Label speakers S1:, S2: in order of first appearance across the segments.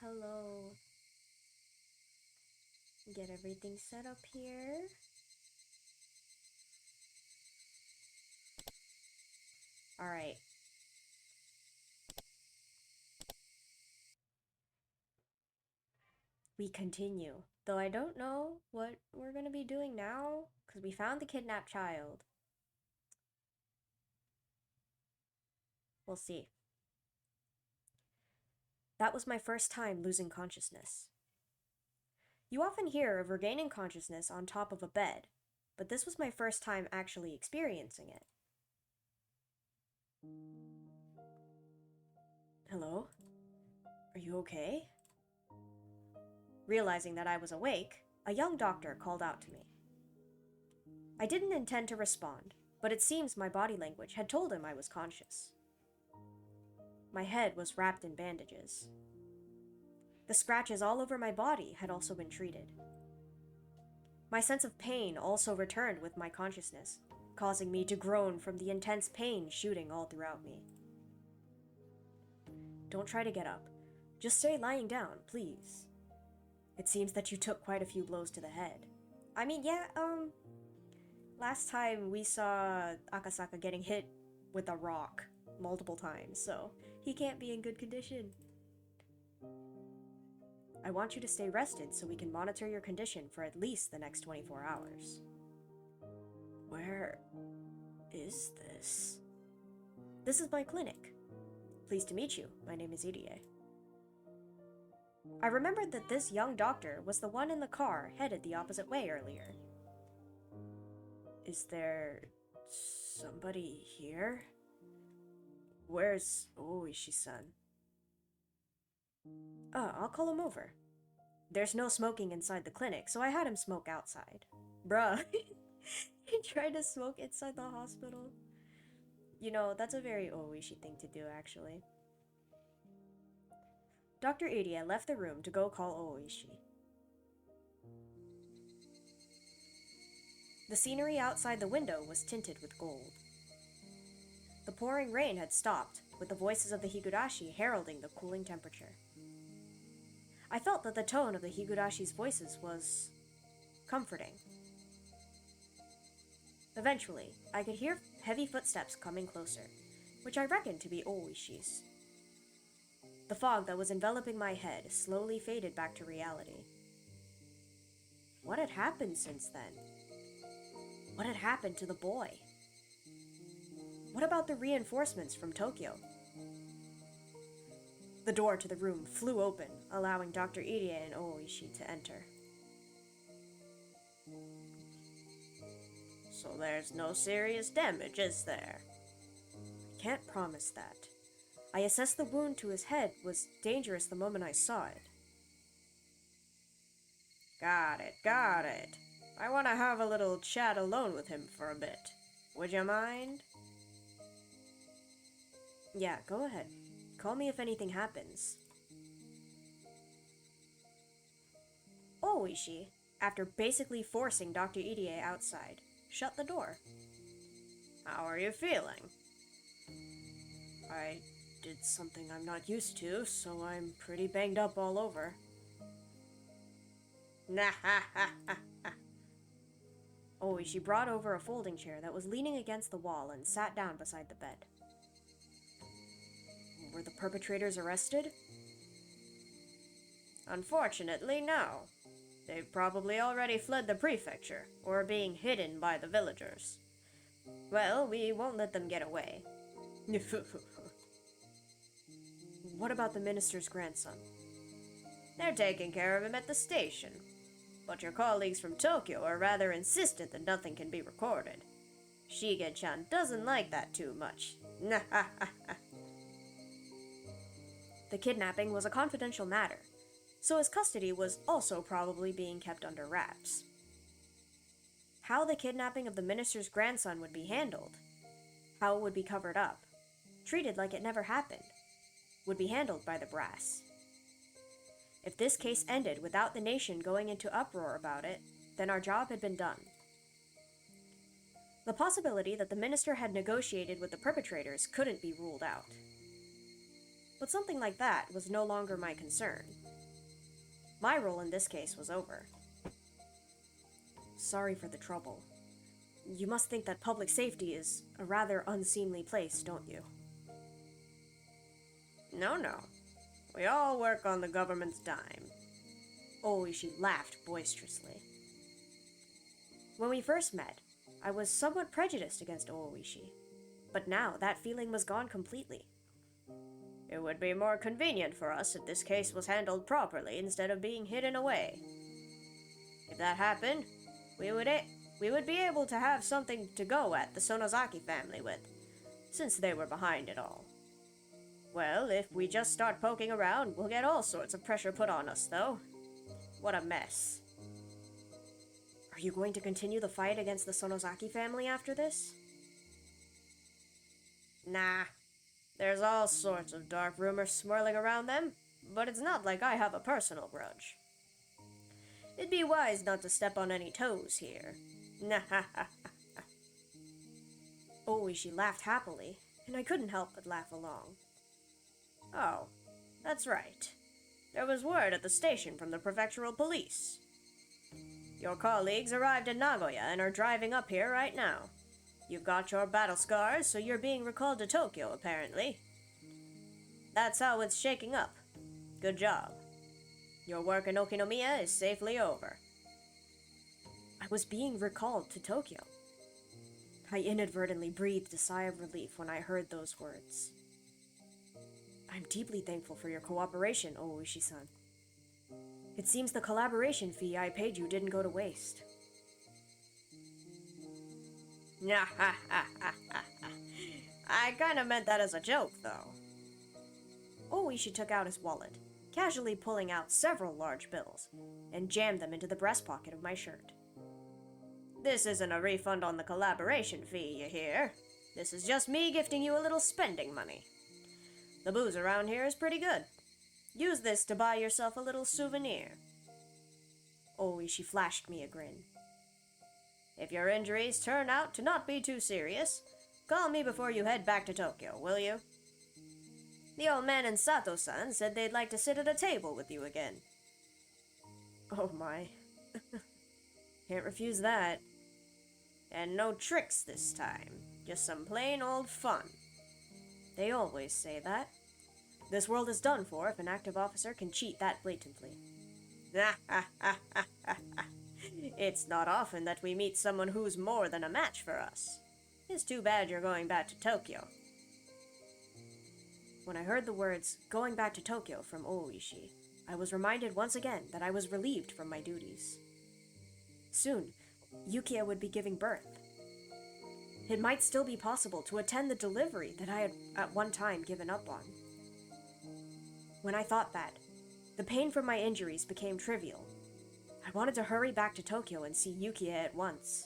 S1: Hello. Get everything set up here. Alright. We continue. Though I don't know what we're gonna be doing now, because we found the kidnapped child. We'll see. That was my first time losing consciousness. You often hear of regaining consciousness on top of a bed, but this was my first time actually experiencing it. Hello? Are you okay? Realizing that I was awake, a young doctor called out to me. I didn't intend to respond, but it seems my body language had told him I was conscious. My head was wrapped in bandages. The scratches all over my body had also been treated. My sense of pain also returned with my consciousness, causing me to groan from the intense pain shooting all throughout me. Don't try to get up. Just stay lying down, please. It seems that you took quite a few blows to the head. I mean, yeah, last time we saw Akasaka getting hit with a rock multiple times, so he can't be in good condition. I want you to stay rested so we can monitor your condition for at least the next 24 hours. Where is this? This is my clinic. Pleased to meet you. My name is Irie. I remembered that this young doctor was the one in the car headed the opposite way earlier. Is there somebody here? Where's Oishi-san? I'll call him over. There's no smoking inside the clinic, so I had him smoke outside. Bruh, he tried to smoke inside the hospital. You know, that's a very Oishi thing to do, actually. Dr. Irie left the room to go call Oishi. The scenery outside the window was tinted with gold. The pouring rain had stopped, with the voices of the Higurashi heralding the cooling temperature. I felt that the tone of the Higurashi's voices was comforting. Eventually, I could hear heavy footsteps coming closer, which I reckoned to be Oishi's. The fog that was enveloping my head slowly faded back to reality. What had happened since then? What had happened to the boy? What about the reinforcements from Tokyo? The door to the room flew open, allowing Dr. Irie and Oishi to enter. So there's no serious damage, is there? I can't promise that. I assessed the wound to his head was dangerous the moment I saw it. Got it. I want to have a little chat alone with him for a bit. Would you mind? Yeah, go ahead. Call me if anything happens. Oishi, after basically forcing Dr. Irie outside, shut the door. How are you feeling? I did something I'm not used to, so I'm pretty banged up all over. Nah ha ha ha ha. Oishi brought over a folding chair that was leaning against the wall and sat down beside the bed. Were the perpetrators arrested? Unfortunately, no. They've probably already fled the prefecture, or are being hidden by the villagers. Well, we won't let them get away. What about the minister's grandson? They're taking care of him at the station. But your colleagues from Tokyo are rather insistent that nothing can be recorded. Shige-chan doesn't like that too much. The kidnapping was a confidential matter, so his custody was also probably being kept under wraps. How the kidnapping of the minister's grandson would be handled, how it would be covered up, treated like it never happened, would be handled by the brass. If this case ended without the nation going into uproar about it, then our job had been done. The possibility that the minister had negotiated with the perpetrators couldn't be ruled out. but something like that was no longer my concern. My role in this case was over. Sorry for the trouble. You must think that public safety is a rather unseemly place, don't you? No. We all work on the government's dime. Oishi laughed boisterously. When we first met, I was somewhat prejudiced against Oishi, but now that feeling was gone completely. It would be more convenient for us if this case was handled properly instead of being hidden away. If that happened, we would be able to have something to go at the Sonozaki family with, since they were behind it all. Well, if we just start poking around, we'll get all sorts of pressure put on us, though. What a mess. Are you going to continue the fight against the Sonozaki family after this? Nah. There's all sorts of dark rumors swirling around them, but it's not like I have a personal grudge. It'd be wise not to step on any toes here. Oishi laughed happily, and I couldn't help but laugh along. Oh, that's right. There was word at the station from the prefectural police. Your colleagues arrived in Nagoya and are driving up here right now. You've got your battle scars, so you're being recalled to Tokyo, apparently. That's how it's shaking up. Good job. Your work in Okinomiya is safely over. I was being recalled to Tokyo. I inadvertently breathed a sigh of relief when I heard those words. I'm deeply thankful for your cooperation, Oishi-san. It seems the collaboration fee I paid you didn't go to waste. I kinda meant that as a joke, though. Oishi took out his wallet, casually pulling out several large bills, and jammed them into the breast pocket of my shirt. This isn't a refund on the collaboration fee, you hear? This is just me gifting you a little spending money. The booze around here is pretty good. Use this to buy yourself a little souvenir. Oishi flashed me a grin. If your injuries turn out to not be too serious, call me before you head back to Tokyo, will you? The old man and Sato-san said they'd like to sit at a table with you again. Oh my. Can't refuse that. And no tricks this time. Just some plain old fun. They always say that. This world is done for if an active officer can cheat that blatantly. It's not often that we meet someone who's more than a match for us. It's too bad you're going back to Tokyo. When I heard the words, going back to Tokyo from Oishi, I was reminded once again that I was relieved from my duties. Soon, Yukiya would be giving birth. It might still be possible to attend the delivery that I had at one time given up on. When I thought that, the pain from my injuries became trivial. I wanted to hurry back to Tokyo and see Yukiya at once.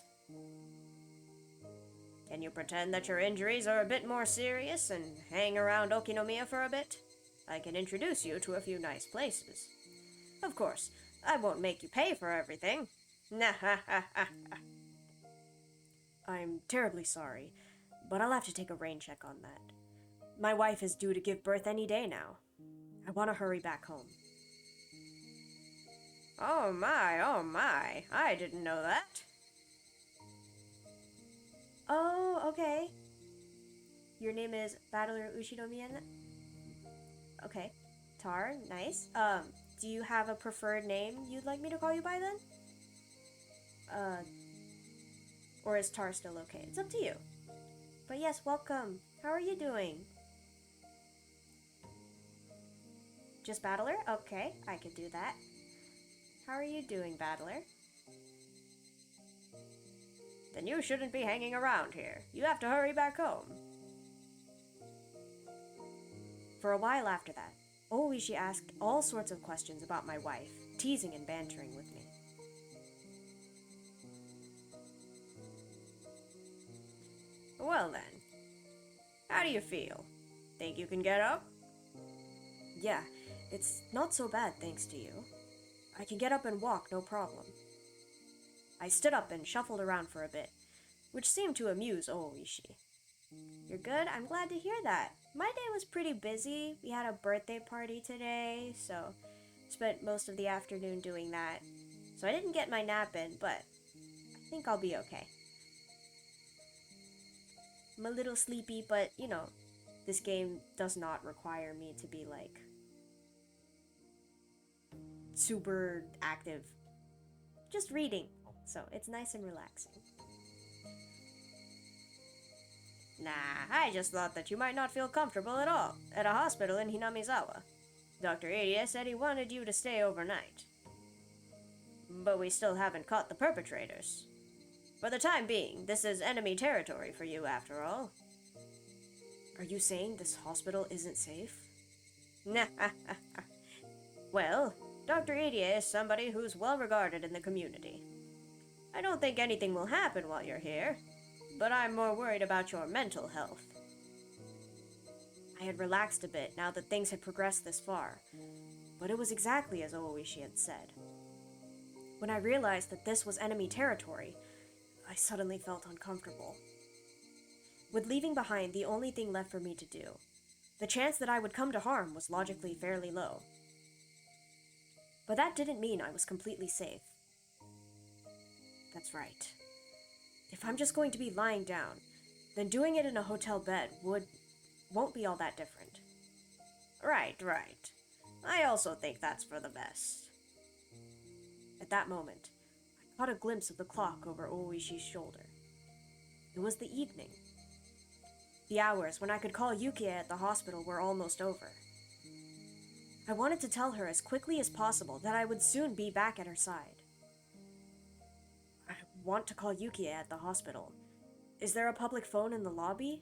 S1: Can you pretend that your injuries are a bit more serious and hang around Okinomiya for a bit? I can introduce you to a few nice places. Of course, I won't make you pay for everything. I'm terribly sorry, but I'll have to take a rain check on that. My wife is due to give birth any day now. I want to hurry back home. Oh my, I didn't know that. Oh, okay. Your name is Battler Ushinomiya? Okay. Tar, nice. Do you have a preferred name you'd like me to call you by then? Or is Tar still okay? It's up to you. But yes, welcome. How are you doing? Just Battler? Okay, I could do that. How are you doing, Battler? Then you shouldn't be hanging around here. You have to hurry back home. For a while after that, Oishi asked all sorts of questions about my wife, teasing and bantering with me. Well then, how do you feel? Think you can get up? Yeah, it's not so bad thanks to you. I can get up and walk, no problem. I stood up and shuffled around for a bit, which seemed to amuse Oishi. You're good? I'm glad to hear that. My day was pretty busy. We had a birthday party today, so spent most of the afternoon doing that. So I didn't get my nap in, but I think I'll be okay. I'm a little sleepy, but this game does not require me to be like super active. Just reading, so it's nice and relaxing. Nah, I just thought that you might not feel comfortable at all at a hospital in Hinamizawa. Dr. Irie said he wanted you to stay overnight. But we still haven't caught the perpetrators. For the time being, this is enemy territory for you after all. Are you saying this hospital isn't safe? Nah. Well, Dr. Irie is somebody who's well regarded in the community. I don't think anything will happen while you're here, but I'm more worried about your mental health. I had relaxed a bit now that things had progressed this far, but it was exactly as Oishi had said. When I realized that this was enemy territory, I suddenly felt uncomfortable. With leaving behind the only thing left for me to do, the chance that I would come to harm was logically fairly low. But that didn't mean I was completely safe. That's right. If I'm just going to be lying down, then doing it in a hotel bed won't be all that different. Right. I also think that's for the best. At that moment, I caught a glimpse of the clock over Oishi's shoulder. It was the evening. The hours when I could call Yukie at the hospital were almost over. I wanted to tell her as quickly as possible that I would soon be back at her side. I want to call Yukie at the hospital. Is there a public phone in the lobby?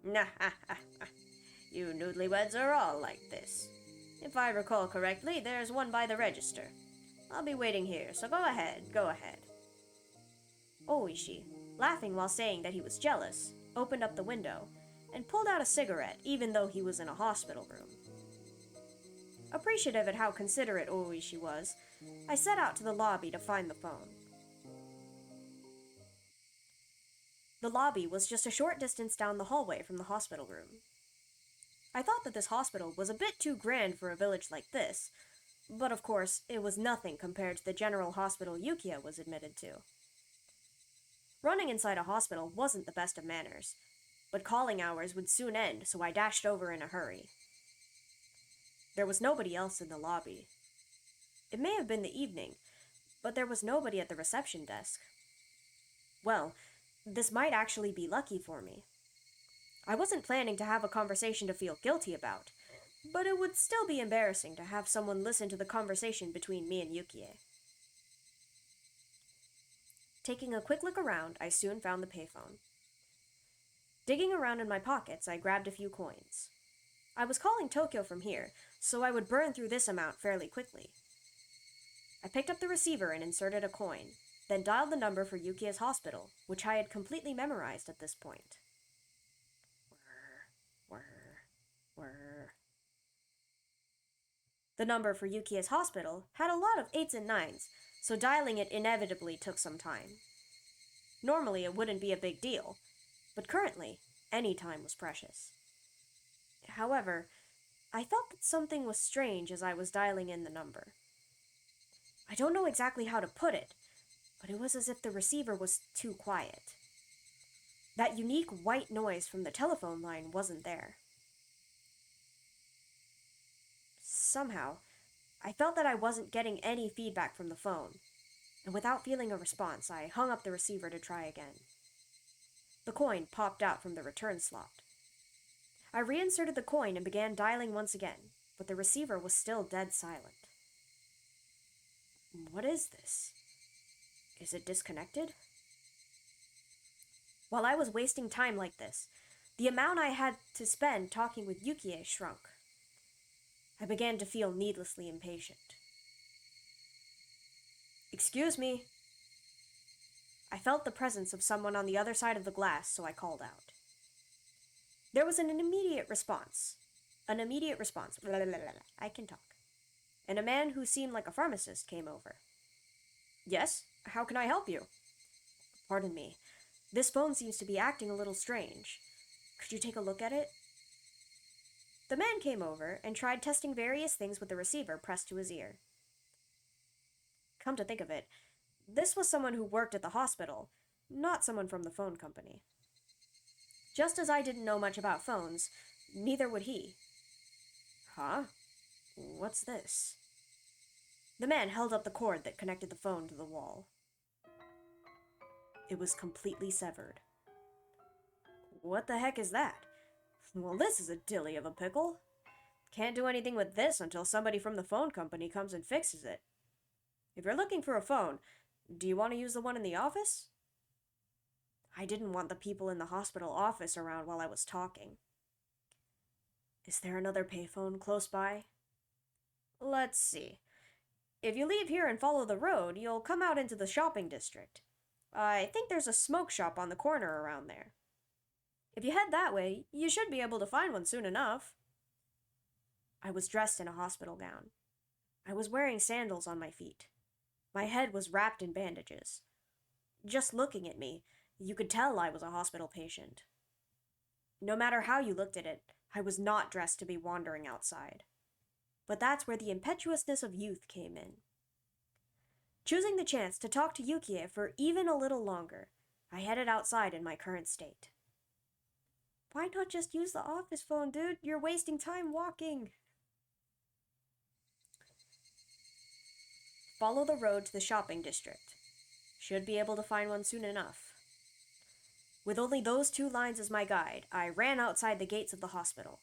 S1: Nah, you newlyweds are all like this. If I recall correctly, there's one by the register. I'll be waiting here, so go ahead. Oishi, laughing while saying that he was jealous, opened up the window and pulled out a cigarette even though he was in a hospital room. Appreciative at how considerate Oishi was, I set out to the lobby to find the phone. The lobby was just a short distance down the hallway from the hospital room. I thought that this hospital was a bit too grand for a village like this, but of course, it was nothing compared to the general hospital Yukia was admitted to. Running inside a hospital wasn't the best of manners, but calling hours would soon end, so I dashed over in a hurry. There was nobody else in the lobby. It may have been the evening, but there was nobody at the reception desk. Well, this might actually be lucky for me. I wasn't planning to have a conversation to feel guilty about, but it would still be embarrassing to have someone listen to the conversation between me and Yukie. Taking a quick look around, I soon found the payphone. Digging around in my pockets, I grabbed a few coins. I was calling Tokyo from here, so I would burn through this amount fairly quickly. I picked up the receiver and inserted a coin, then dialed the number for Yukie's hospital, which I had completely memorized at this point. Whir. The number for Yukie's hospital had a lot of 8s and 9s, so dialing it inevitably took some time. Normally it wouldn't be a big deal, but currently, any time was precious. However, I felt that something was strange as I was dialing in the number. I don't know exactly how to put it, but it was as if the receiver was too quiet. That unique white noise from the telephone line wasn't there. Somehow, I felt that I wasn't getting any feedback from the phone, and without feeling a response, I hung up the receiver to try again. The coin popped out from the return slot. I reinserted the coin and began dialing once again, but the receiver was still dead silent. What is this? Is it disconnected? While I was wasting time like this, the amount I had to spend talking with Yukie shrunk. I began to feel needlessly impatient. Excuse me. I felt the presence of someone on the other side of the glass, so I called out. There was an immediate response. Blah, blah, blah. I can talk. And a man who seemed like a pharmacist came over. Yes, how can I help you? Pardon me. This phone seems to be acting a little strange. Could you take a look at it? The man came over and tried testing various things with the receiver pressed to his ear. Come to think of it, this was someone who worked at the hospital, not someone from the phone company. Just as I didn't know much about phones, neither would he. Huh? What's this? The man held up the cord that connected the phone to the wall. It was completely severed. What the heck is that? Well, this is a dilly of a pickle. Can't do anything with this until somebody from the phone company comes and fixes it. If you're looking for a phone, do you want to use the one in the office? I didn't want the people in the hospital office around while I was talking. Is there another payphone close by? Let's see. If you leave here and follow the road, you'll come out into the shopping district. I think there's a smoke shop on the corner around there. If you head that way, you should be able to find one soon enough. I was dressed in a hospital gown. I was wearing sandals on my feet. My head was wrapped in bandages. Just looking at me, you could tell I was a hospital patient. No matter how you looked at it, I was not dressed to be wandering outside. But that's where the impetuousness of youth came in. Choosing the chance to talk to Yukie for even a little longer, I headed outside in my current state. Why not just use the office phone, dude? You're wasting time walking. Follow the road to the shopping district. Should be able to find one soon enough. With only those 2 lines as my guide, I ran outside the gates of the hospital.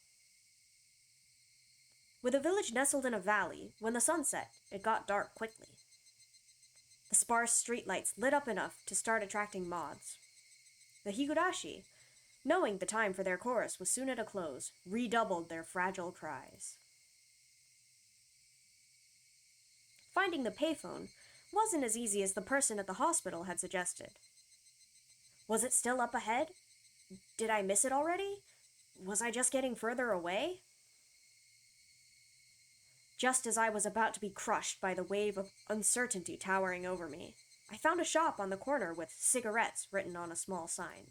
S1: With the village nestled in a valley, when the sun set, it got dark quickly. The sparse streetlights lit up enough to start attracting moths. The Higurashi, knowing the time for their chorus was soon at a close, redoubled their fragile cries. Finding the payphone wasn't as easy as the person at the hospital had suggested. Was it still up ahead? Did I miss it already? Was I just getting further away? Just as I was about to be crushed by the wave of uncertainty towering over me, I found a shop on the corner with cigarettes written on a small sign.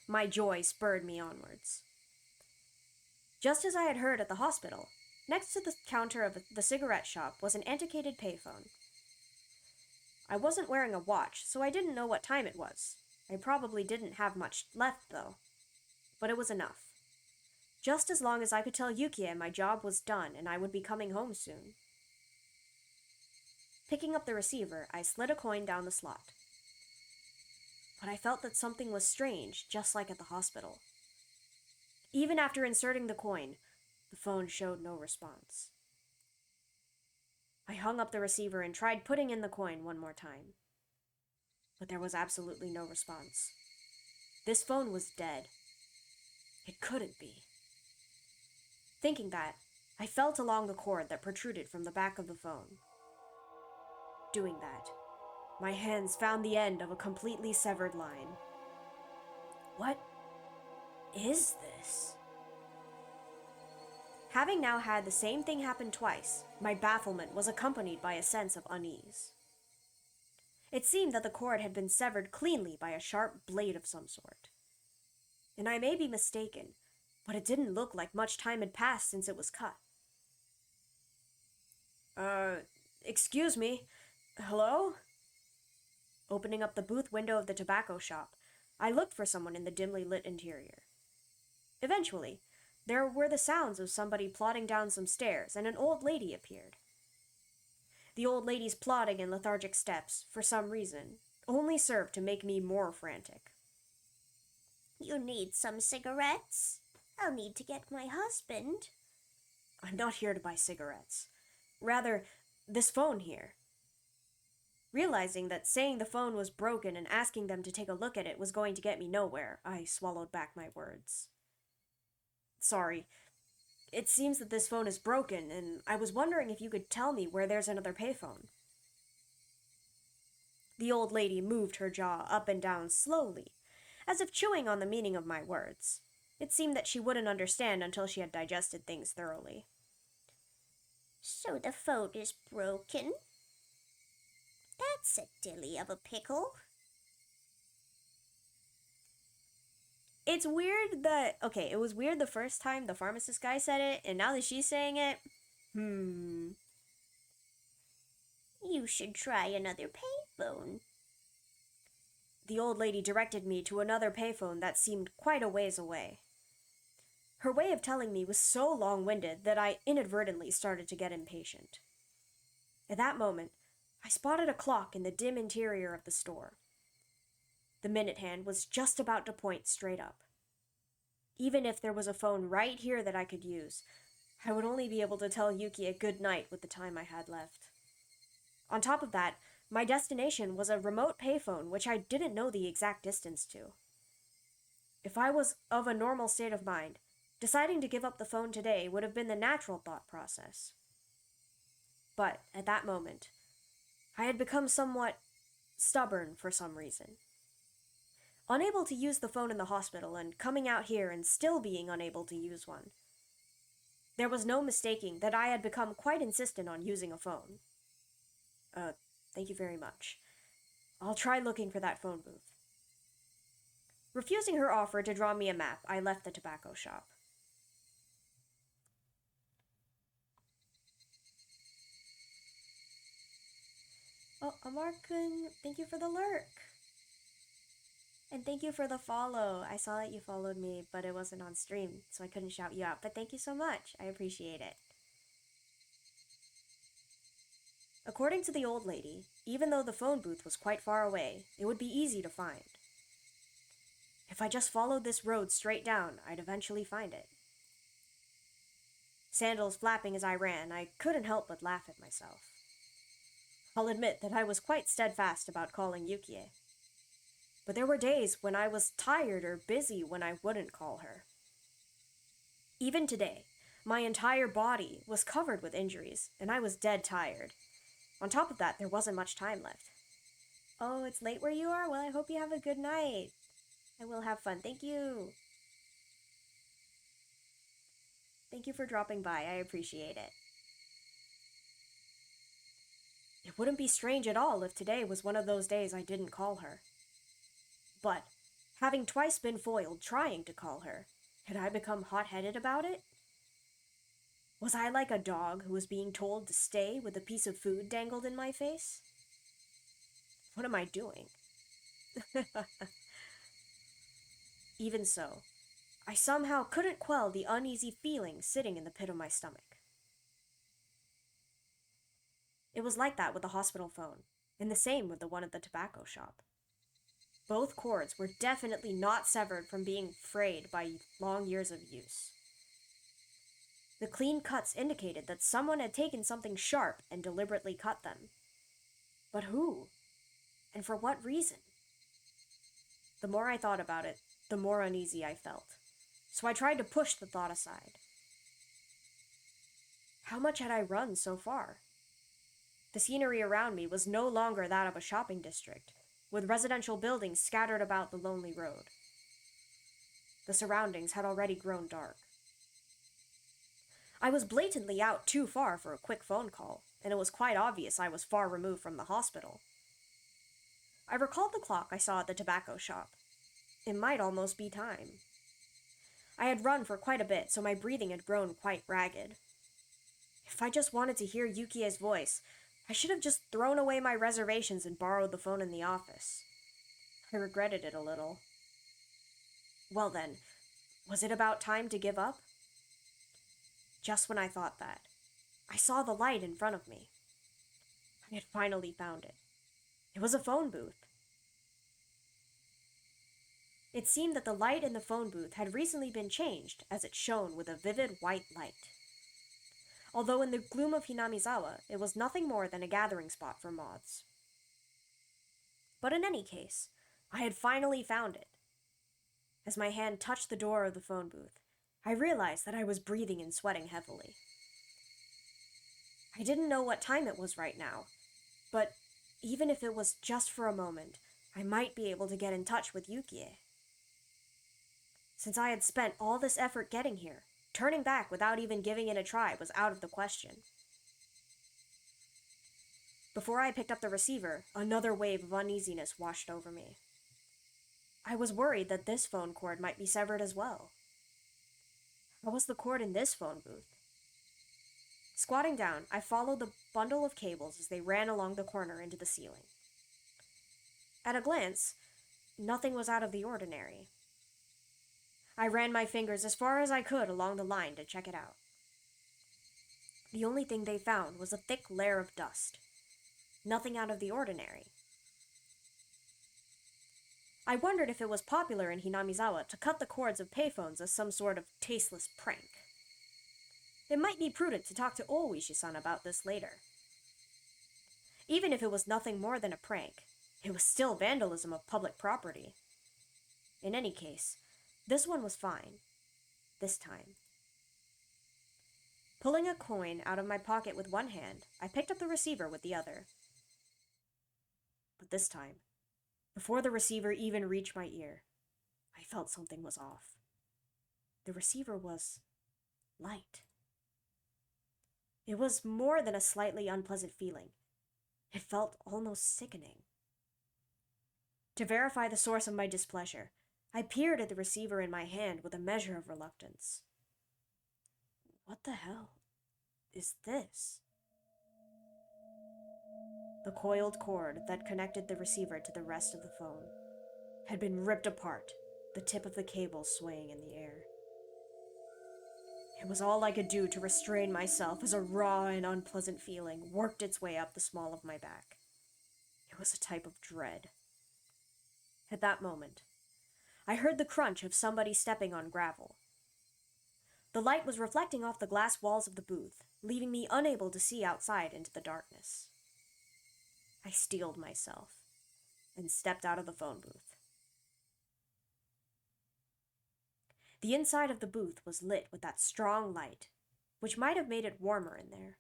S1: My joy spurred me onwards. Just as I had heard at the hospital, next to the counter of the cigarette shop was an antiquated payphone. I wasn't wearing a watch, so I didn't know what time it was. I probably didn't have much left, though. But it was enough. Just as long as I could tell Yukie my job was done and I would be coming home soon. Picking up the receiver, I slid a coin down the slot. But I felt that something was strange, just like at the hospital. Even after inserting the coin, the phone showed no response. I hung up the receiver and tried putting in the coin one more time. But there was absolutely no response. This phone was dead. It couldn't be. Thinking that, I felt along the cord that protruded from the back of the phone. Doing that, my hands found the end of a completely severed line. What is this? Having now had the same thing happen twice, my bafflement was accompanied by a sense of unease. It seemed that the cord had been severed cleanly by a sharp blade of some sort. And I may be mistaken, but it didn't look like much time had passed since it was cut. Excuse me? Hello? Opening up the booth window of the tobacco shop, I looked for someone in the dimly lit interior. Eventually, there were the sounds of somebody plodding down some stairs, and an old lady appeared. The old lady's plodding and lethargic steps, for some reason, only served to make me more frantic.
S2: You need some cigarettes? I'll need to get my husband.
S1: I'm not here to buy cigarettes. Rather, this phone here. Realizing that saying the phone was broken and asking them to take a look at it was going to get me nowhere, I swallowed back my words. Sorry. It seems that this phone is broken, and I was wondering if you could tell me where there's another payphone. The old lady moved her jaw up and down slowly, as if chewing on the meaning of my words. It seemed that she wouldn't understand until she had digested things thoroughly.
S2: So the phone is broken? That's a dilly of a pickle.
S1: It's weird that, okay, it was weird the first time the pharmacist guy said it, and now that she's saying it,
S2: You should try another payphone.
S1: The old lady directed me to another payphone that seemed quite a ways away. Her way of telling me was so long-winded that I inadvertently started to get impatient. At that moment, I spotted a clock in the dim interior of the store. The minute hand was just about to point straight up. Even if there was a phone right here that I could use, I would only be able to tell Yuki a good night with the time I had left. On top of that, my destination was a remote payphone which I didn't know the exact distance to. If I was of a normal state of mind, deciding to give up the phone today would have been the natural thought process. But at that moment, I had become somewhat stubborn for some reason. Unable to use the phone in the hospital and coming out here and still being unable to use one. There was no mistaking that I had become quite insistent on using a phone. Thank you very much. I'll try looking for that phone booth. Refusing her offer to draw me a map, I left the tobacco shop. Oh, Amar-kun, thank you for the lurk. And thank you for the follow. I saw that you followed me, but it wasn't on stream, so I couldn't shout you out. But thank you so much. I appreciate it. According to the old lady, even though the phone booth was quite far away, it would be easy to find. If I just followed this road straight down, I'd eventually find it. Sandals flapping as I ran, I couldn't help but laugh at myself. I'll admit that I was quite steadfast about calling Yukie. But there were days when I was tired or busy when I wouldn't call her. Even today, my entire body was covered with injuries, and I was dead tired. On top of that, there wasn't much time left. Oh, it's late where you are? Well, I hope you have a good night. I will have fun. Thank you. Thank you for dropping by. I appreciate it. It wouldn't be strange at all if today was one of those days I didn't call her. But, having twice been foiled trying to call her, had I become hot-headed about it? Was I like a dog who was being told to stay with a piece of food dangled in my face? What am I doing? Even so, I somehow couldn't quell the uneasy feeling sitting in the pit of my stomach. It was like that with the hospital phone, and the same with the one at the tobacco shop. Both cords were definitely not severed from being frayed by long years of use. The clean cuts indicated that someone had taken something sharp and deliberately cut them. But who? And for what reason? The more I thought about it, the more uneasy I felt. So I tried to push the thought aside. How much had I run so far? The scenery around me was no longer that of a shopping district, with residential buildings scattered about the lonely road. The surroundings had already grown dark. I was blatantly out too far for a quick phone call, and it was quite obvious I was far removed from the hospital. I recalled the clock I saw at the tobacco shop. It might almost be time. I had run for quite a bit, so my breathing had grown quite ragged. If I just wanted to hear Yukie's voice, I should have just thrown away my reservations and borrowed the phone in the office. I regretted it a little. Well then, was it about time to give up? Just when I thought that, I saw the light in front of me. I had finally found it. It was a phone booth. It seemed that the light in the phone booth had recently been changed as it shone with a vivid white light. Although in the gloom of Hinamizawa, it was nothing more than a gathering spot for moths. But in any case, I had finally found it. As my hand touched the door of the phone booth, I realized that I was breathing and sweating heavily. I didn't know what time it was right now, but even if it was just for a moment, I might be able to get in touch with Yukie. Since I had spent all this effort getting here, turning back without even giving it a try was out of the question. Before I picked up the receiver, another wave of uneasiness washed over me. I was worried that this phone cord might be severed as well. How was the cord in this phone booth? Squatting down, I followed the bundle of cables as they ran along the corner into the ceiling. At a glance, nothing was out of the ordinary. I ran my fingers as far as I could along the line to check it out. The only thing they found was a thick layer of dust. Nothing out of the ordinary. I wondered if it was popular in Hinamizawa to cut the cords of payphones as some sort of tasteless prank. It might be prudent to talk to Oishi-san about this later. Even if it was nothing more than a prank, it was still vandalism of public property. In any case, this one was fine. This time. Pulling a coin out of my pocket with one hand, I picked up the receiver with the other. But this time, before the receiver even reached my ear, I felt something was off. The receiver was light. It was more than a slightly unpleasant feeling. It felt almost sickening. To verify the source of my displeasure, I peered at the receiver in my hand with a measure of reluctance. What the hell is this? The coiled cord that connected the receiver to the rest of the phone had been ripped apart, the tip of the cable swaying in the air. It was all I could do to restrain myself as a raw and unpleasant feeling worked its way up the small of my back. It was a type of dread. At that moment, I heard the crunch of somebody stepping on gravel. The light was reflecting off the glass walls of the booth, leaving me unable to see outside into the darkness. I steeled myself and stepped out of the phone booth. The inside of the booth was lit with that strong light, which might have made it warmer in there.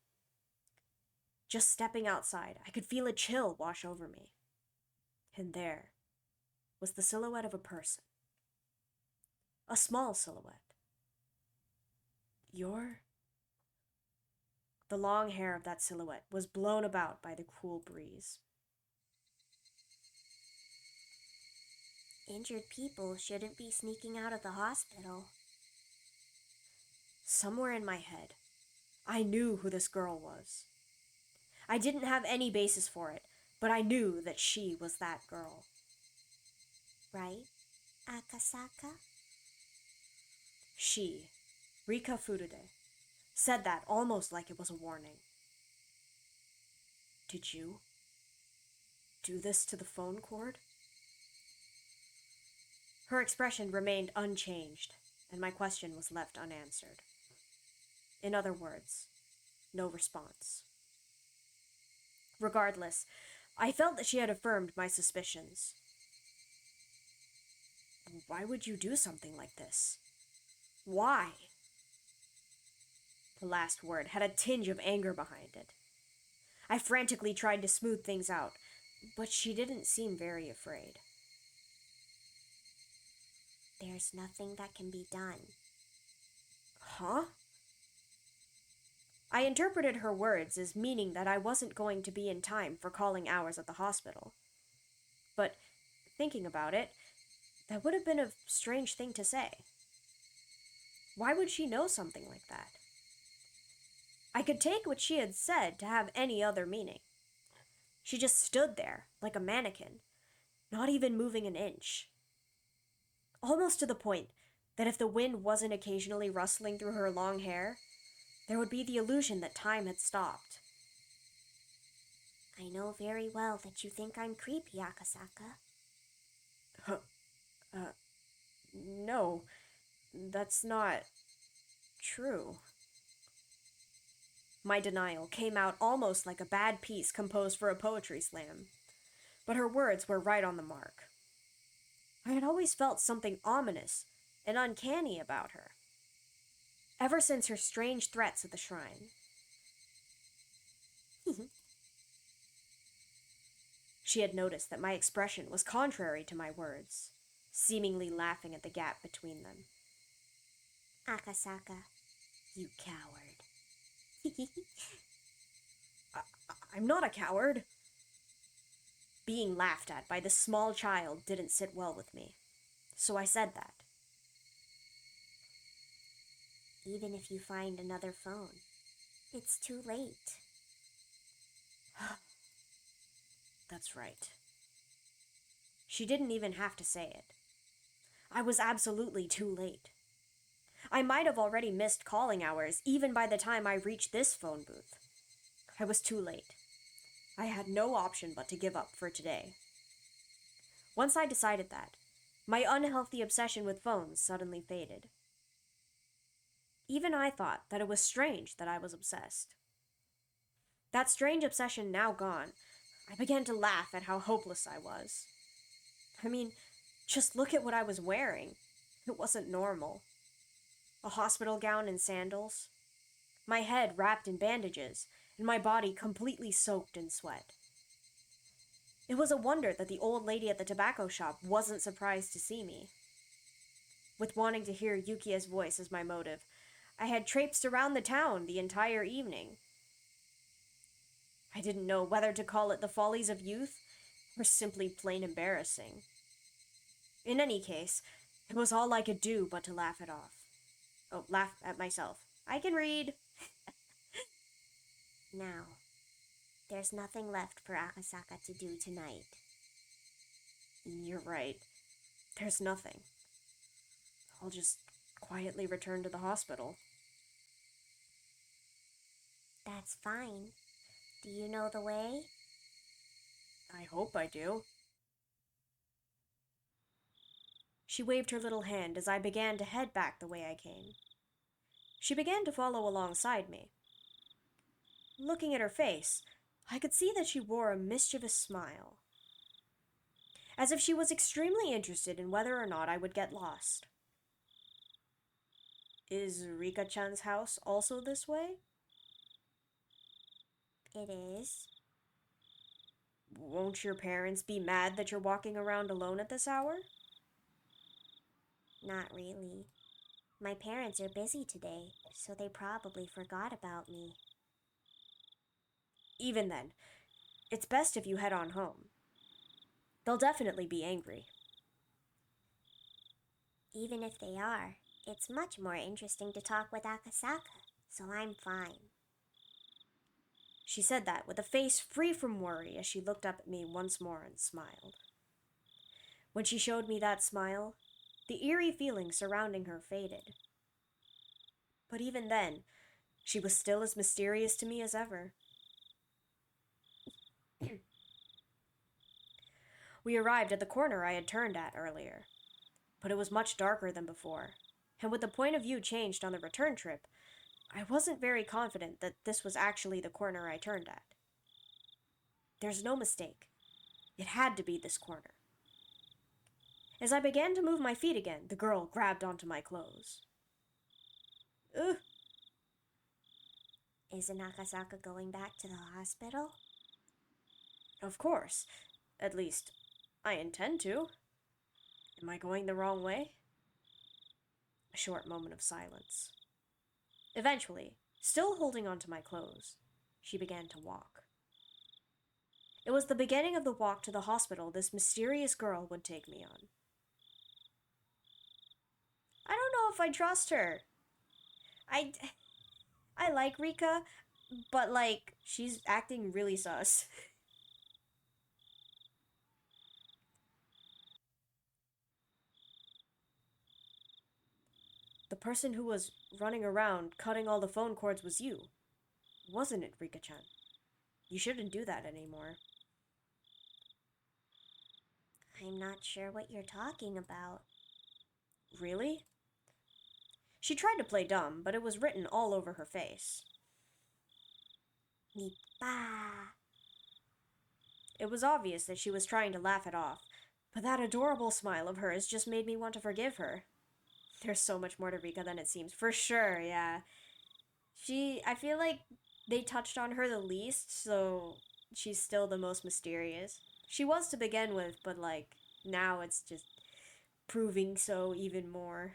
S1: Just stepping outside, I could feel a chill wash over me. And there was the silhouette of a person. A small silhouette. The long hair of that silhouette was blown about by the cool breeze.
S2: Injured people shouldn't be sneaking out of the hospital.
S1: Somewhere in my head, I knew who this girl was. I didn't have any basis for it, but I knew that she was that girl.
S2: Right, Akasaka?
S1: She, Rika Furude, said that almost like it was a warning. Did you do this to the phone cord? Her expression remained unchanged, and my question was left unanswered. In other words, no response. Regardless, I felt that she had affirmed my suspicions. Why would you do something like this? Why? The last word had a tinge of anger behind it. I frantically tried to smooth things out, but she didn't seem very afraid.
S2: There's nothing that can be done.
S1: Huh? I interpreted her words as meaning that I wasn't going to be in time for calling hours at the hospital. But, thinking about it, that would have been a strange thing to say. Why would she know something like that? I could take what she had said to have any other meaning. She just stood there, like a mannequin, not even moving an inch. Almost to the point that if the wind wasn't occasionally rustling through her long hair, there would be the illusion that time had stopped.
S2: I know very well that you think I'm creepy, Akasaka.
S1: No, that's not true. My denial came out almost like a bad piece composed for a poetry slam, but her words were right on the mark. I had always felt something ominous and uncanny about her, ever since her strange threats at the shrine. She had noticed that my expression was contrary to my words, seemingly laughing at the gap between them.
S2: Akasaka, you coward.
S1: I'm not a coward. Being laughed at by this small child didn't sit well with me. So I said that.
S2: Even if you find another phone, it's too late.
S1: That's right. She didn't even have to say it. I was absolutely too late. I might have already missed calling hours even by the time I reached this phone booth. I was too late. I had no option but to give up for today. Once I decided that, my unhealthy obsession with phones suddenly faded. Even I thought that it was strange that I was obsessed. That strange obsession now gone, I began to laugh at how hopeless I was. I mean, just look at what I was wearing. It wasn't normal. A hospital gown and sandals, my head wrapped in bandages, and my body completely soaked in sweat. It was a wonder that the old lady at the tobacco shop wasn't surprised to see me. With wanting to hear Yukia's voice as my motive, I had traipsed around the town the entire evening. I didn't know whether to call it the follies of youth or simply plain embarrassing. In any case, it was all I could do but to laugh it off. Oh, laugh at myself. I can read.
S2: Now, there's nothing left for Akasaka to do tonight.
S1: You're right. There's nothing. I'll just quietly return to the hospital.
S2: That's fine. Do you know the way?
S1: I hope I do. She waved her little hand as I began to head back the way I came. She began to follow alongside me. Looking at her face, I could see that she wore a mischievous smile, as if she was extremely interested in whether or not I would get lost. Is Rika-chan's house also this way?
S2: It is.
S1: Won't your parents be mad that you're walking around alone at this hour?
S2: Not really. My parents are busy today, so they probably forgot about me.
S1: Even then, it's best if you head on home. They'll definitely be angry.
S2: Even if they are, it's much more interesting to talk with Akasaka, so I'm fine.
S1: She said that with a face free from worry as she looked up at me once more and smiled. When she showed me that smile, the eerie feeling surrounding her faded. But even then, she was still as mysterious to me as ever. We arrived at the corner I had turned at earlier, but it was much darker than before, and with the point of view changed on the return trip, I wasn't very confident that this was actually the corner I turned at. There's no mistake. It had to be this corner. As I began to move my feet again, the girl grabbed onto my clothes. Ugh!
S2: Isn't Akasaka going back to the hospital?
S1: Of course. At least, I intend to. Am I going the wrong way? A short moment of silence. Eventually, still holding onto my clothes, she began to walk. It was the beginning of the walk to the hospital this mysterious girl would take me on. I don't know if I trust her. I like Rika, but she's acting really sus. The person who was running around cutting all the phone cords was you, wasn't it, Rika-chan? You shouldn't do that anymore.
S2: I'm not sure what you're talking about.
S1: Really? She tried to play dumb, but it was written all over her face.
S2: Nippa.
S1: It was obvious that she was trying to laugh it off, but that adorable smile of hers just made me want to forgive her. There's so much more to Rika than it seems, for sure, yeah. I feel like they touched on her the least, so she's still the most mysterious. She was to begin with, but now it's just proving so even more.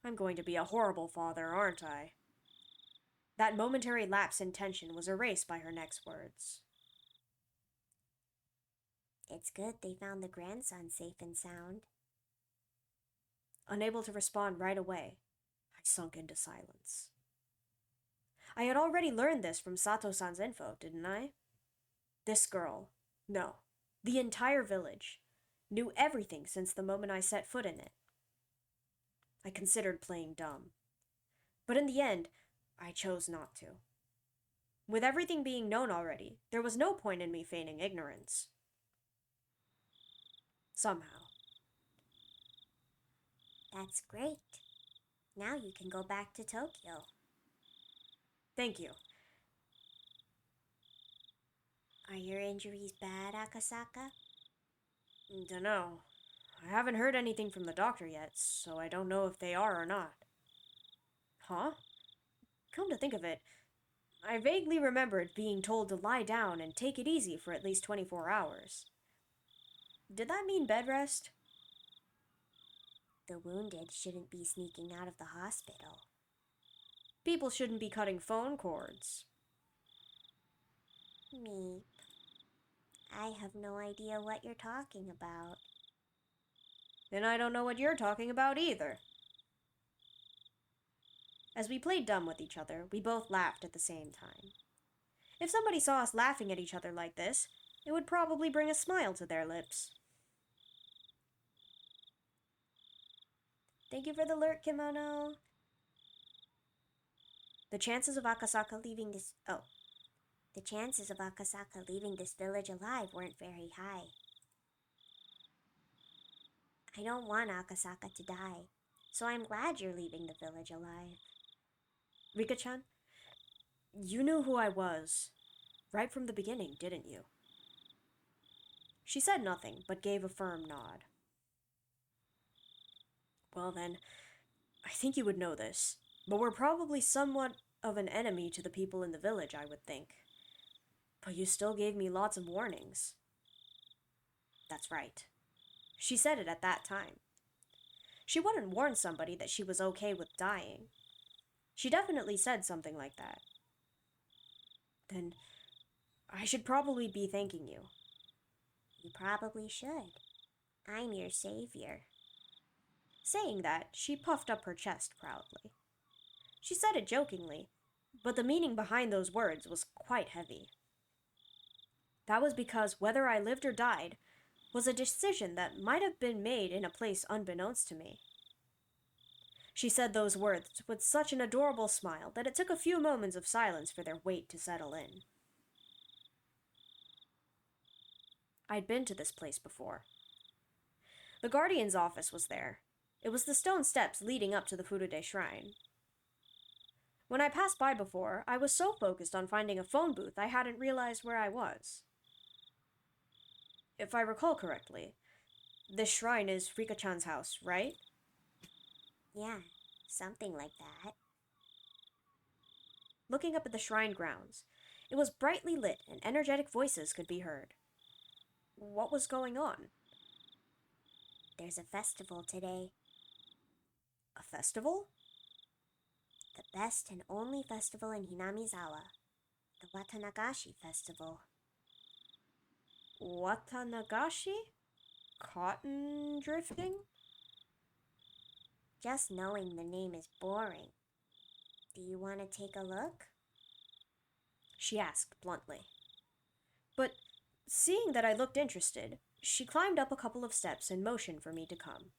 S1: I'm going to be a horrible father, aren't I? That momentary lapse in tension was erased by her next words.
S2: It's good they found the grandson safe and sound.
S1: Unable to respond right away, I sunk into silence. I had already learned this from Sato-san's info, didn't I? This girl, no, the entire village, knew everything since the moment I set foot in it. I considered playing dumb. But in the end, I chose not to. With everything being known already, there was no point in me feigning ignorance. Somehow.
S2: That's great. Now you can go back to Tokyo.
S1: Thank you.
S2: Are your injuries bad, Akasaka?
S1: Dunno. I haven't heard anything from the doctor yet, so I don't know if they are or not. Huh? Come to think of it, I vaguely remembered being told to lie down and take it easy for at least 24 hours. Did that mean bed rest?
S2: The wounded shouldn't be sneaking out of the hospital.
S1: People shouldn't be cutting phone cords.
S2: Meep. I have no idea what you're talking about.
S1: And I don't know what you're talking about either. As we played dumb with each other, we both laughed at the same time. If somebody saw us laughing at each other like this, it would probably bring a smile to their lips. Thank you for the alert, Kimono. The chances of Akasaka leaving this... Oh.
S2: The chances of Akasaka leaving this village alive weren't very high. I don't want Akasaka to die, so I'm glad you're leaving the village alive.
S1: Rika-chan, you knew who I was, right from the beginning, didn't you? She said nothing, but gave a firm nod. Well then, I think you would know this, but we're probably somewhat of an enemy to the people in the village, I would think. But you still gave me lots of warnings. That's right. She said it at that time. She wouldn't warn somebody that she was okay with dying. She definitely said something like that. Then I should probably be thanking you.
S2: You probably should. I'm your savior.
S1: Saying that, she puffed up her chest proudly. She said it jokingly, but the meaning behind those words was quite heavy. That was because whether I lived or died was a decision that might have been made in a place unbeknownst to me. She said those words with such an adorable smile that it took a few moments of silence for their weight to settle in. I'd been to this place before. The Guardian's office was there. It was the stone steps leading up to the Furude Shrine. When I passed by before, I was so focused on finding a phone booth I hadn't realized where I was. If I recall correctly, this shrine is Rika-chan's house, right?
S2: Yeah, something like that.
S1: Looking up at the shrine grounds, it was brightly lit and energetic voices could be heard. What was going on?
S2: There's a festival today.
S1: A festival?
S2: The best and only festival in Hinamizawa. The Watanagashi festival.
S1: Watanagashi? Cotton drifting?
S2: Just knowing the name is boring. Do you want to take a look?
S1: She asked bluntly. But seeing that I looked interested, she climbed up a couple of steps and motioned for me to come.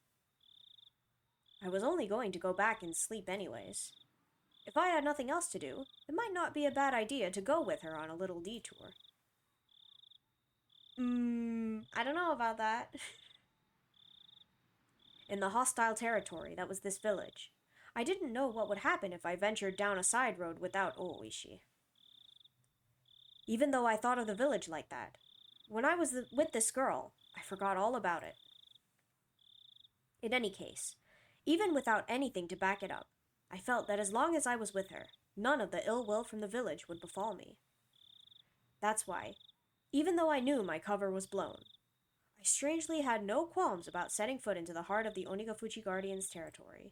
S1: I was only going to go back and sleep anyways. If I had nothing else to do, it might not be a bad idea to go with her on a little detour. I don't know about that. In the hostile territory that was this village, I didn't know what would happen if I ventured down a side road without Ooishi. Even though I thought of the village like that, when I was with this girl, I forgot all about it. In any case, even without anything to back it up, I felt that as long as I was with her, none of the ill will from the village would befall me. That's why, even though I knew my cover was blown, I strangely had no qualms about setting foot into the heart of the Onigafuchi Guardian's territory.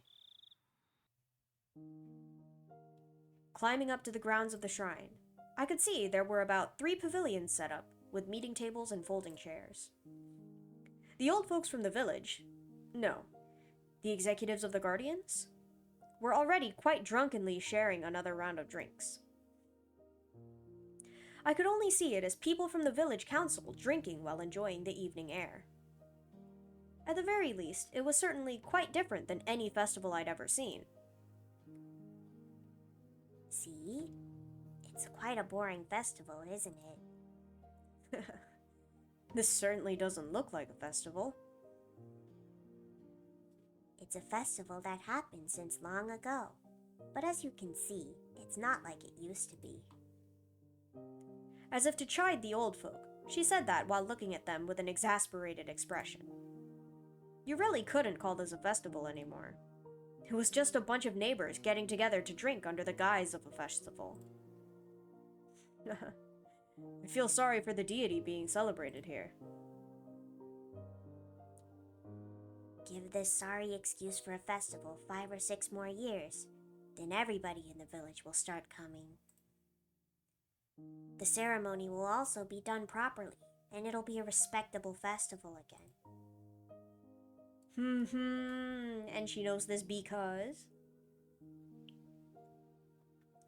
S1: Climbing up to the grounds of the shrine, I could see there were about 3 pavilions set up, with meeting tables and folding chairs. The old folks from the village, no, the executives of the Guardians, were already quite drunkenly sharing another round of drinks. I could only see it as people from the village council drinking while enjoying the evening air. At the very least, it was certainly quite different than any festival I'd ever seen.
S2: See? It's quite a boring festival, isn't it?
S1: This certainly doesn't look like a festival.
S2: It's a festival that happened since long ago. But as you can see, it's not like it used to be.
S1: As if to chide the old folk, she said that while looking at them with an exasperated expression. You really couldn't call this a festival anymore. It was just a bunch of neighbors getting together to drink under the guise of a festival. I feel sorry for the deity being celebrated here.
S2: Give this sorry excuse for a festival 5 or 6 more years, then everybody in the village will start coming. The ceremony will also be done properly, and it'll be a respectable festival again.
S1: And she knows this because...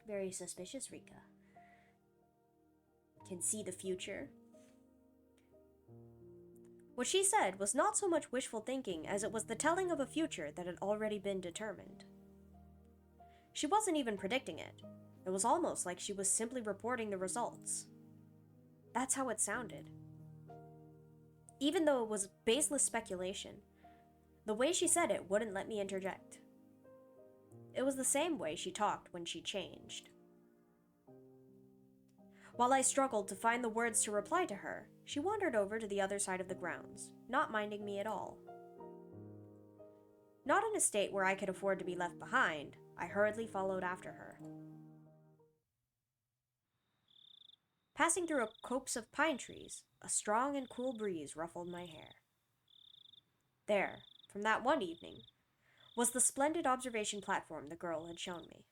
S1: Very suspicious, Rika. Can see the future. What she said was not so much wishful thinking as it was the telling of a future that had already been determined. She wasn't even predicting it. It was almost like she was simply reporting the results. That's how it sounded. Even though it was baseless speculation, the way she said it wouldn't let me interject. It was the same way she talked when she changed. While I struggled to find the words to reply to her, she wandered over to the other side of the grounds, not minding me at all. Not in a state where I could afford to be left behind, I hurriedly followed after her. Passing through a copse of pine trees, a strong and cool breeze ruffled my hair. There, from that one evening, was the splendid observation platform the girl had shown me.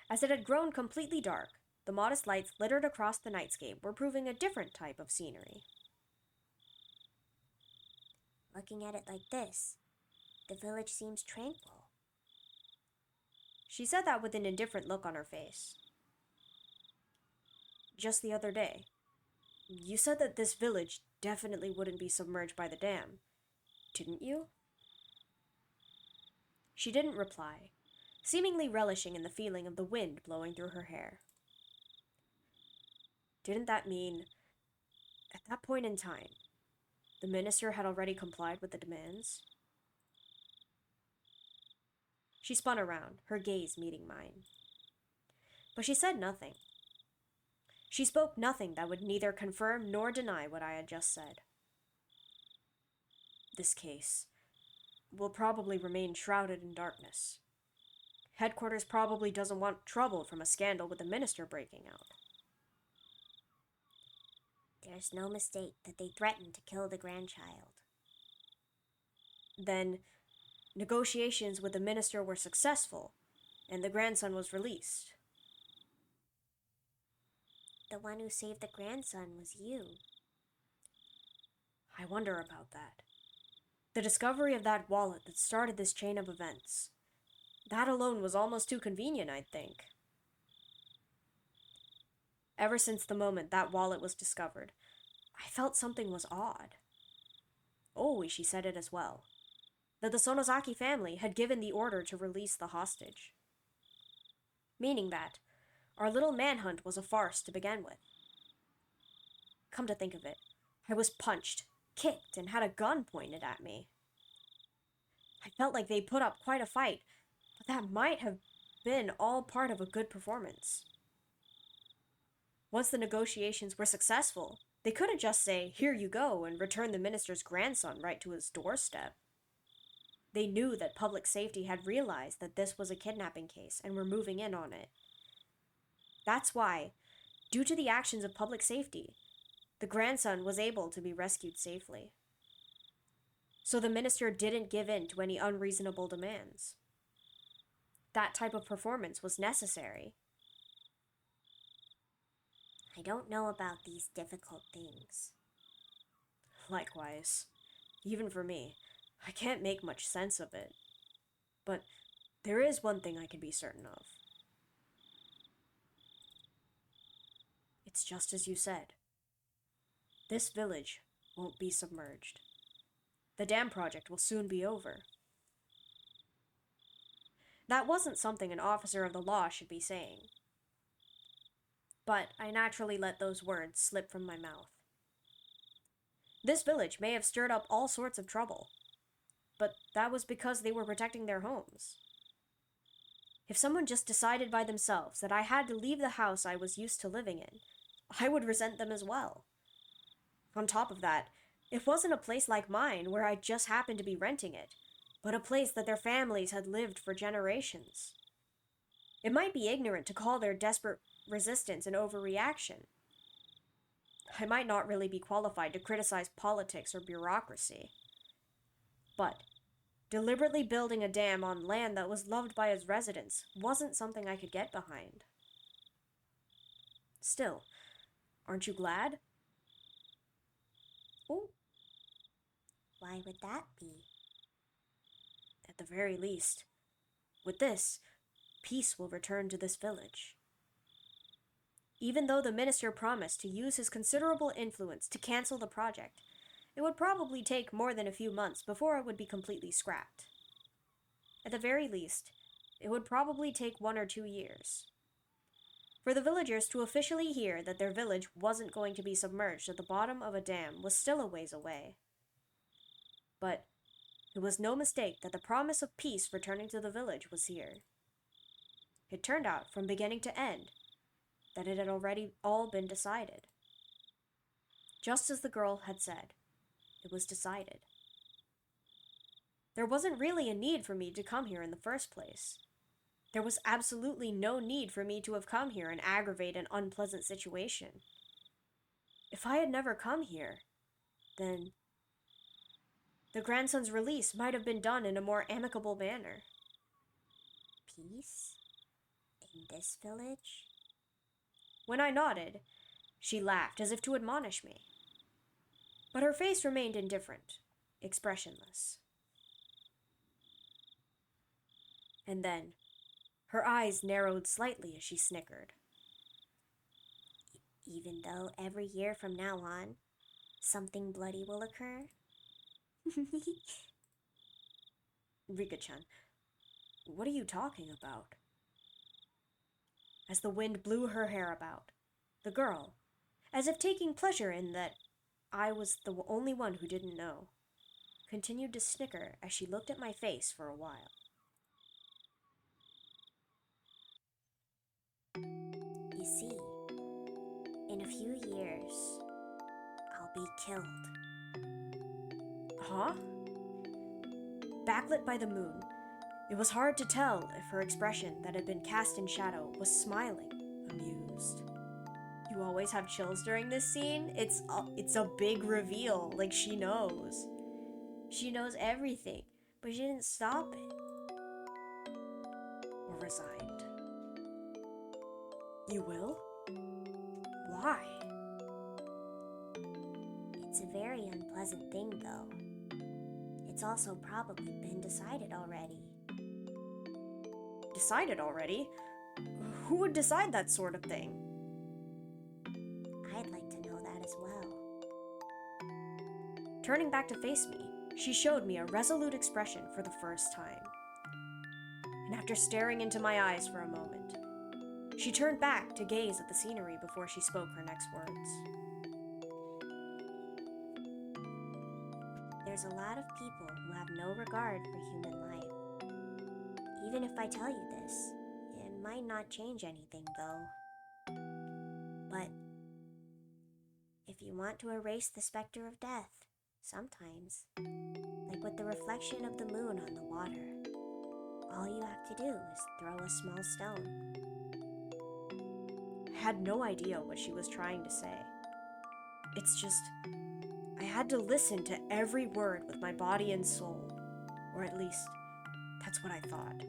S1: As it had grown completely dark, the modest lights littered across the nightscape were proving a different type of scenery.
S2: Looking at it like this, the village seems tranquil.
S1: She said that with an indifferent look on her face. Just the other day, you said that this village definitely wouldn't be submerged by the dam, didn't you? She didn't reply, seemingly relishing in the feeling of the wind blowing through her hair. Didn't that mean, at that point in time, the minister had already complied with the demands? She spun around, her gaze meeting mine. But she said nothing. She spoke nothing that would neither confirm nor deny what I had just said. This case will probably remain shrouded in darkness. Headquarters probably doesn't want trouble from a scandal with the minister breaking out.
S2: There's no mistake that they threatened to kill the grandchild.
S1: Then, negotiations with the minister were successful, and the grandson was released.
S2: The one who saved the grandson was you.
S1: I wonder about that. The discovery of that wallet that started this chain of events. That alone was almost too convenient, I'd think. Ever since the moment that wallet was discovered, I felt something was odd. Always she said it as well, that the Sonozaki family had given the order to release the hostage. Meaning that our little manhunt was a farce to begin with. Come to think of it, I was punched, kicked, and had a gun pointed at me. I felt like they put up quite a fight, but that might have been all part of a good performance. Once the negotiations were successful, they couldn't just say, "Here you go," and return the minister's grandson right to his doorstep. They knew that public safety had realized that this was a kidnapping case and were moving in on it. That's why, due to the actions of public safety, the grandson was able to be rescued safely. So the minister didn't give in to any unreasonable demands. That type of performance was necessary.
S2: I don't know about these difficult things.
S1: Likewise. Even for me, I can't make much sense of it. But there is one thing I can be certain of. It's just as you said. This village won't be submerged. The dam project will soon be over. That wasn't something an officer of the law should be saying. But I naturally let those words slip from my mouth. This village may have stirred up all sorts of trouble, but that was because they were protecting their homes. If someone just decided by themselves that I had to leave the house I was used to living in, I would resent them as well. On top of that, it wasn't a place like mine where I just happened to be renting it, but a place that their families had lived for generations. It might be ignorant to call their desperate resistance an overreaction. I might not really be qualified to criticize politics or bureaucracy. But deliberately building a dam on land that was loved by its residents wasn't something I could get behind. Still, aren't you glad?
S2: Oh, why would that be?
S1: At the very least, with this, peace will return to this village. Even though the minister promised to use his considerable influence to cancel the project, it would probably take more than a few months before it would be completely scrapped. At the very least, it would probably take 1 or 2 years. For the villagers to officially hear that their village wasn't going to be submerged at the bottom of a dam was still a ways away. But it was no mistake that the promise of peace returning to the village was here. It turned out, from beginning to end, that it had already all been decided. Just as the girl had said, it was decided. There wasn't really a need for me to come here in the first place. There was absolutely no need for me to have come here and aggravate an unpleasant situation. If I had never come here, then the grandson's release might have been done in a more amicable manner.
S2: Peace? In this village?
S1: When I nodded, she laughed as if to admonish me. But her face remained indifferent, expressionless. And then, her eyes narrowed slightly as she snickered.
S2: Even though every year from now on, something bloody will occur?
S1: Rika-chan, what are you talking about? As the wind blew her hair about, the girl, as if taking pleasure in that I was the only one who didn't know, continued to snicker as she looked at my face for a while.
S2: You see, in a few years, I'll be killed.
S1: Huh? Backlit by the moon, it was hard to tell if her expression that had been cast in shadow was smiling, amused. You always have chills during this scene? It's a big reveal, like she knows. She knows everything, but she didn't stop it. Or resigned. You will? Why?
S2: It's a very unpleasant thing, though. It's also probably been decided already.
S1: Decided already? Who would decide that sort of thing?
S2: I'd like to know that as well.
S1: Turning back to face me, she showed me a resolute expression for the first time. And after staring into my eyes for a moment, she turned back to gaze at the scenery before she spoke her next words.
S2: There's a lot of people who have no regard for human life. Even if I tell you this, it might not change anything, though. But if you want to erase the specter of death, sometimes, like with the reflection of the moon on the water, all you have to do is throw a small stone.
S1: I had no idea what she was trying to say. It's just, I had to listen to every word with my body and soul, or at least, that's what I thought.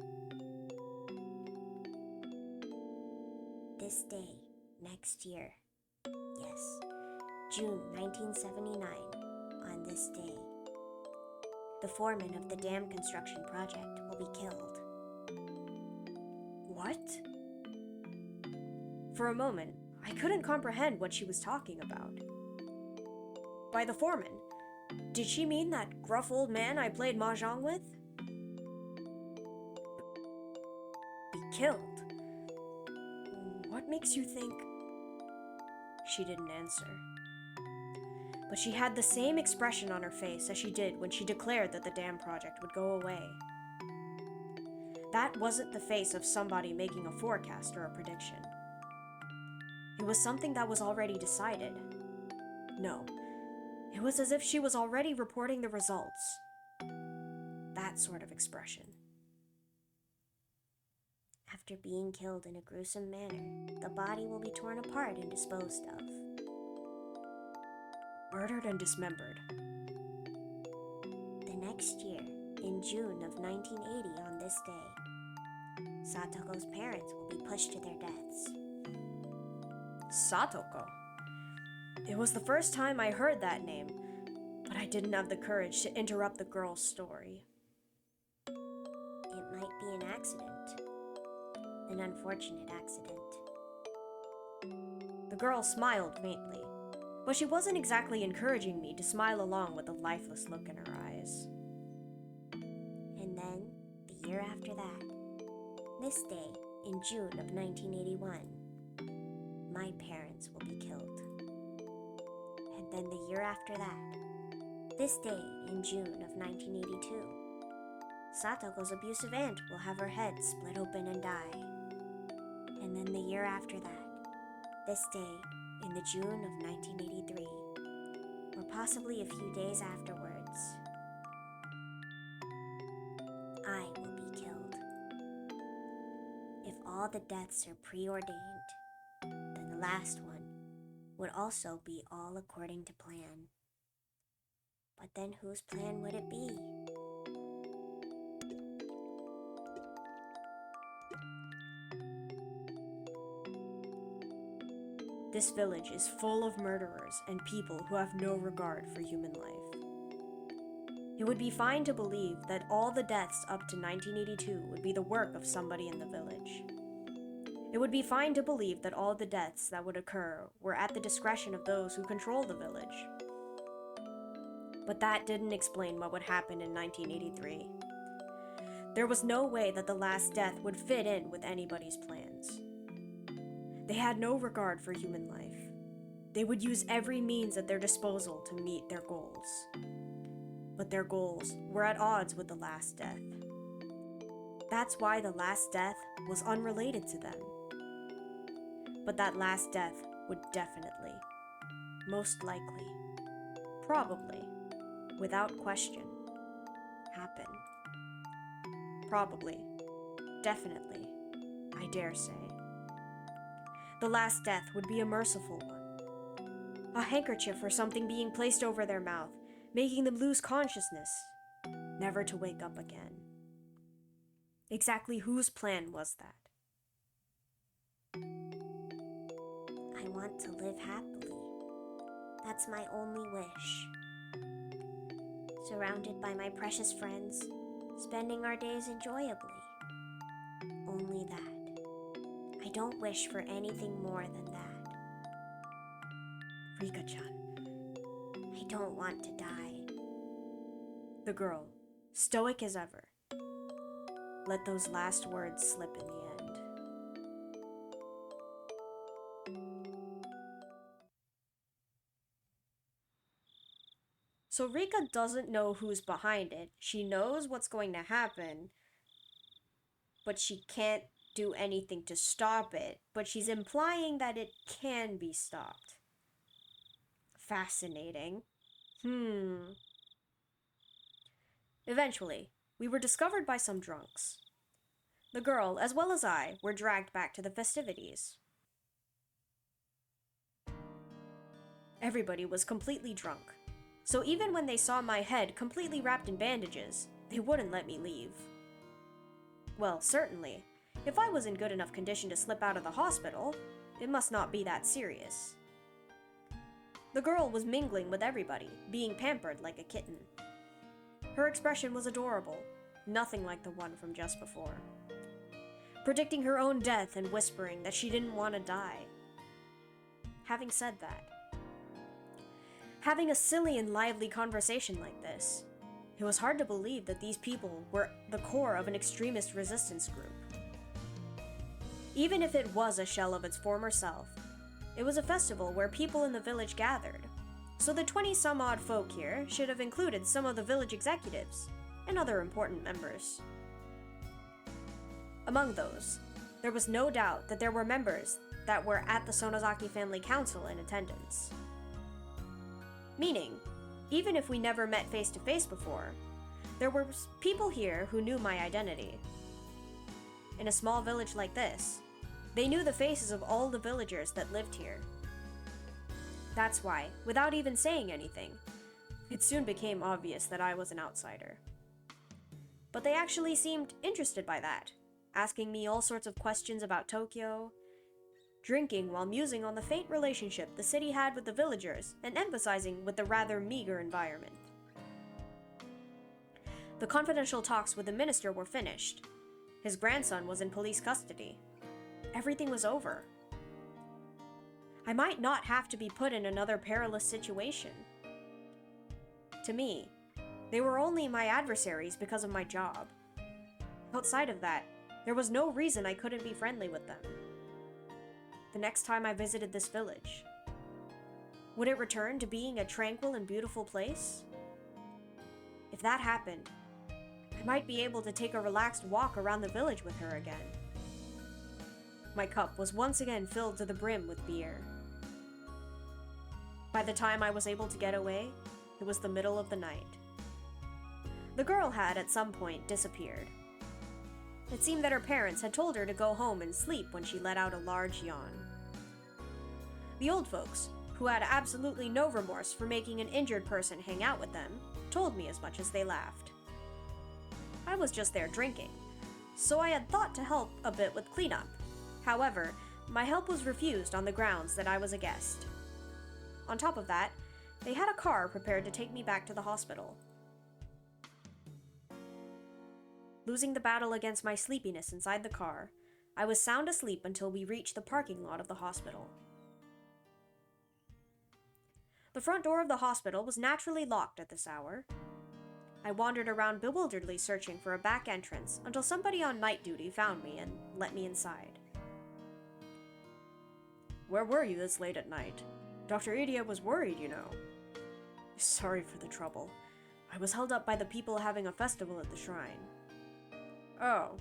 S2: This day, next year, Yes, June 1979, on this day. The foreman of the dam construction project will be killed.
S1: What? For a moment, I couldn't comprehend what she was talking about. By the foreman, did she mean that gruff old man I played mahjong with? Be killed? What makes you think? She didn't answer. But she had the same expression on her face as she did when she declared that the dam project would go away. That wasn't the face of somebody making a forecast or a prediction. It was something that was already decided. No, it was as if she was already reporting the results. That sort of expression.
S2: After being killed in a gruesome manner, the body will be torn apart and disposed of.
S1: Murdered and dismembered.
S2: The next year, in June of 1980 on this day, Satoko's parents will be pushed to their deaths.
S1: Satoko? It was the first time I heard that name, but I didn't have the courage to interrupt the girl's story.
S2: It might be an accident. An unfortunate accident.
S1: The girl smiled faintly, but she wasn't exactly encouraging me to smile along with a lifeless look in her eyes.
S2: And then, the year after that, this day in June of 1981, my parents will be killed. And then the year after that, this day in June of 1982, Satoko's abusive aunt will have her head split open and die. And then the year after that, this day in the June of 1983, or possibly a few days afterwards, I will be killed. If all the deaths are preordained, then the last one would also be all according to plan. But then whose plan would it be?
S1: This village is full of murderers and people who have no regard for human life. It would be fine to believe that all the deaths up to 1982 would be the work of somebody in the village. It would be fine to believe that all the deaths that would occur were at the discretion of those who control the village. But that didn't explain what would happen in 1983. There was no way that the last death would fit in with anybody's plans. They had no regard for human life. They would use every means at their disposal to meet their goals. But their goals were at odds with the last death. That's why the last death was unrelated to them. But that last death would definitely, most likely, probably, without question, happen. Probably, definitely, I dare say. The last death would be a merciful one. A handkerchief or something being placed over their mouth, making them lose consciousness, never to wake up again. Exactly whose plan was that?
S2: I want to live happily. That's my only wish. Surrounded by my precious friends, spending our days enjoyably. Only that. I don't wish for anything more than that.
S1: Rika-chan.
S2: I don't want to die.
S1: The girl, stoic as ever, let those last words slip in the end. So Rika doesn't know who's behind it. She knows what's going to happen, but she can't do anything to stop it. But she's implying that it can be stopped. Fascinating. Eventually, we were discovered by some drunks. The girl, as well as I, were dragged back to the festivities. Everybody was completely drunk, so even when they saw my head completely wrapped in bandages, they wouldn't let me leave. Well, certainly, if I was in good enough condition to slip out of the hospital, it must not be that serious. The girl was mingling with everybody, being pampered like a kitten. Her expression was adorable, nothing like the one from just before. Predicting her own death and whispering that she didn't want to die. Having said that, having a silly and lively conversation like this, it was hard to believe that these people were the core of an extremist resistance group. Even if it was a shell of its former self, it was a festival where people in the village gathered, so the 20-some-odd folk here should have included some of the village executives and other important members. Among those, there was no doubt that there were members that were at the Sonozaki Family Council in attendance. Meaning, even if we never met face to face before, there were people here who knew my identity. In a small village like this, they knew the faces of all the villagers that lived here. That's why, without even saying anything, it soon became obvious that I was an outsider. But they actually seemed interested by that, asking me all sorts of questions about Tokyo, drinking while musing on the faint relationship the city had with the villagers and emphasizing with the rather meager environment. The confidential talks with the minister were finished. His grandson was in police custody. Everything was over. I might not have to be put in another perilous situation. To me, they were only my adversaries because of my job. Outside of that, there was no reason I couldn't be friendly with them. The next time I visited this village, would it return to being a tranquil and beautiful place? If that happened, I might be able to take a relaxed walk around the village with her again. My cup was once again filled to the brim with beer. By the time I was able to get away, it was the middle of the night. The girl had, at some point, disappeared. It seemed that her parents had told her to go home and sleep when she let out a large yawn. The old folks, who had absolutely no remorse for making an injured person hang out with them, told me as much as they laughed. I was just there drinking, so I had thought to help a bit with cleanup. However, my help was refused on the grounds that I was a guest. On top of that, they had a car prepared to take me back to the hospital. Losing the battle against my sleepiness inside the car, I was sound asleep until we reached the parking lot of the hospital. The front door of the hospital was naturally locked at this hour. I wandered around bewilderedly searching for a back entrance until somebody on night duty found me and let me inside. "Where were you this late at night? Dr. Idia was worried, you know." "Sorry for the trouble. I was held up by the people having a festival at the shrine." "Oh,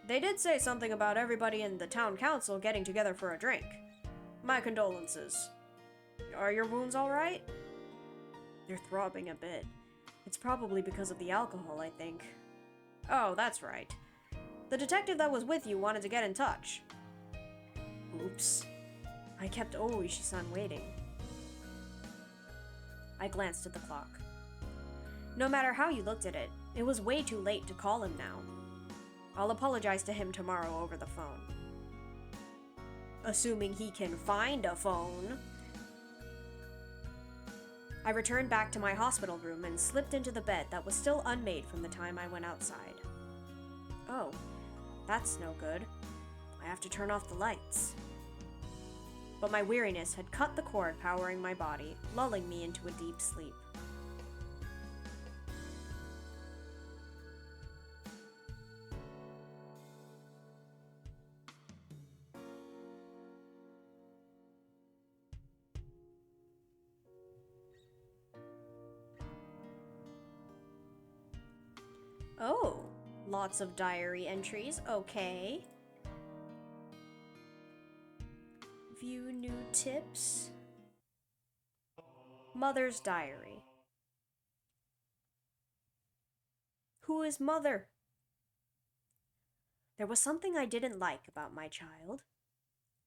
S1: they did say something about everybody in the town council getting together for a drink. My condolences. Are your wounds all right?" "They're throbbing a bit. It's probably because of the alcohol, I think." "Oh, that's right. The detective that was with you wanted to get in touch." "Oops. I kept Oishi-san waiting." I glanced at the clock. No matter how you looked at it, it was way too late to call him now. I'll apologize to him tomorrow over the phone. Assuming he can find a phone. I returned back to my hospital room and slipped into the bed that was still unmade from the time I went outside. Oh, that's no good. I have to turn off the lights. But my weariness had cut the cord powering my body, lulling me into a deep sleep. Oh, lots of diary entries, okay. View new tips. Mother's diary. Who is Mother? There was something I didn't like about my child.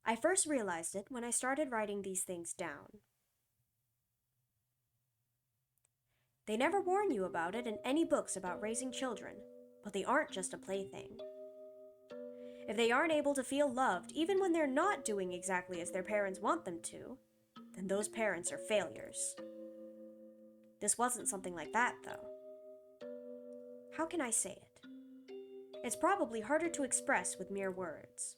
S1: I first realized it when I started writing these things down. They never warn you about it in any books about raising children, but they aren't just a plaything. If they aren't able to feel loved even when they're not doing exactly as their parents want them to, then those parents are failures. This wasn't something like that, though. How can I say it? It's probably harder to express with mere words.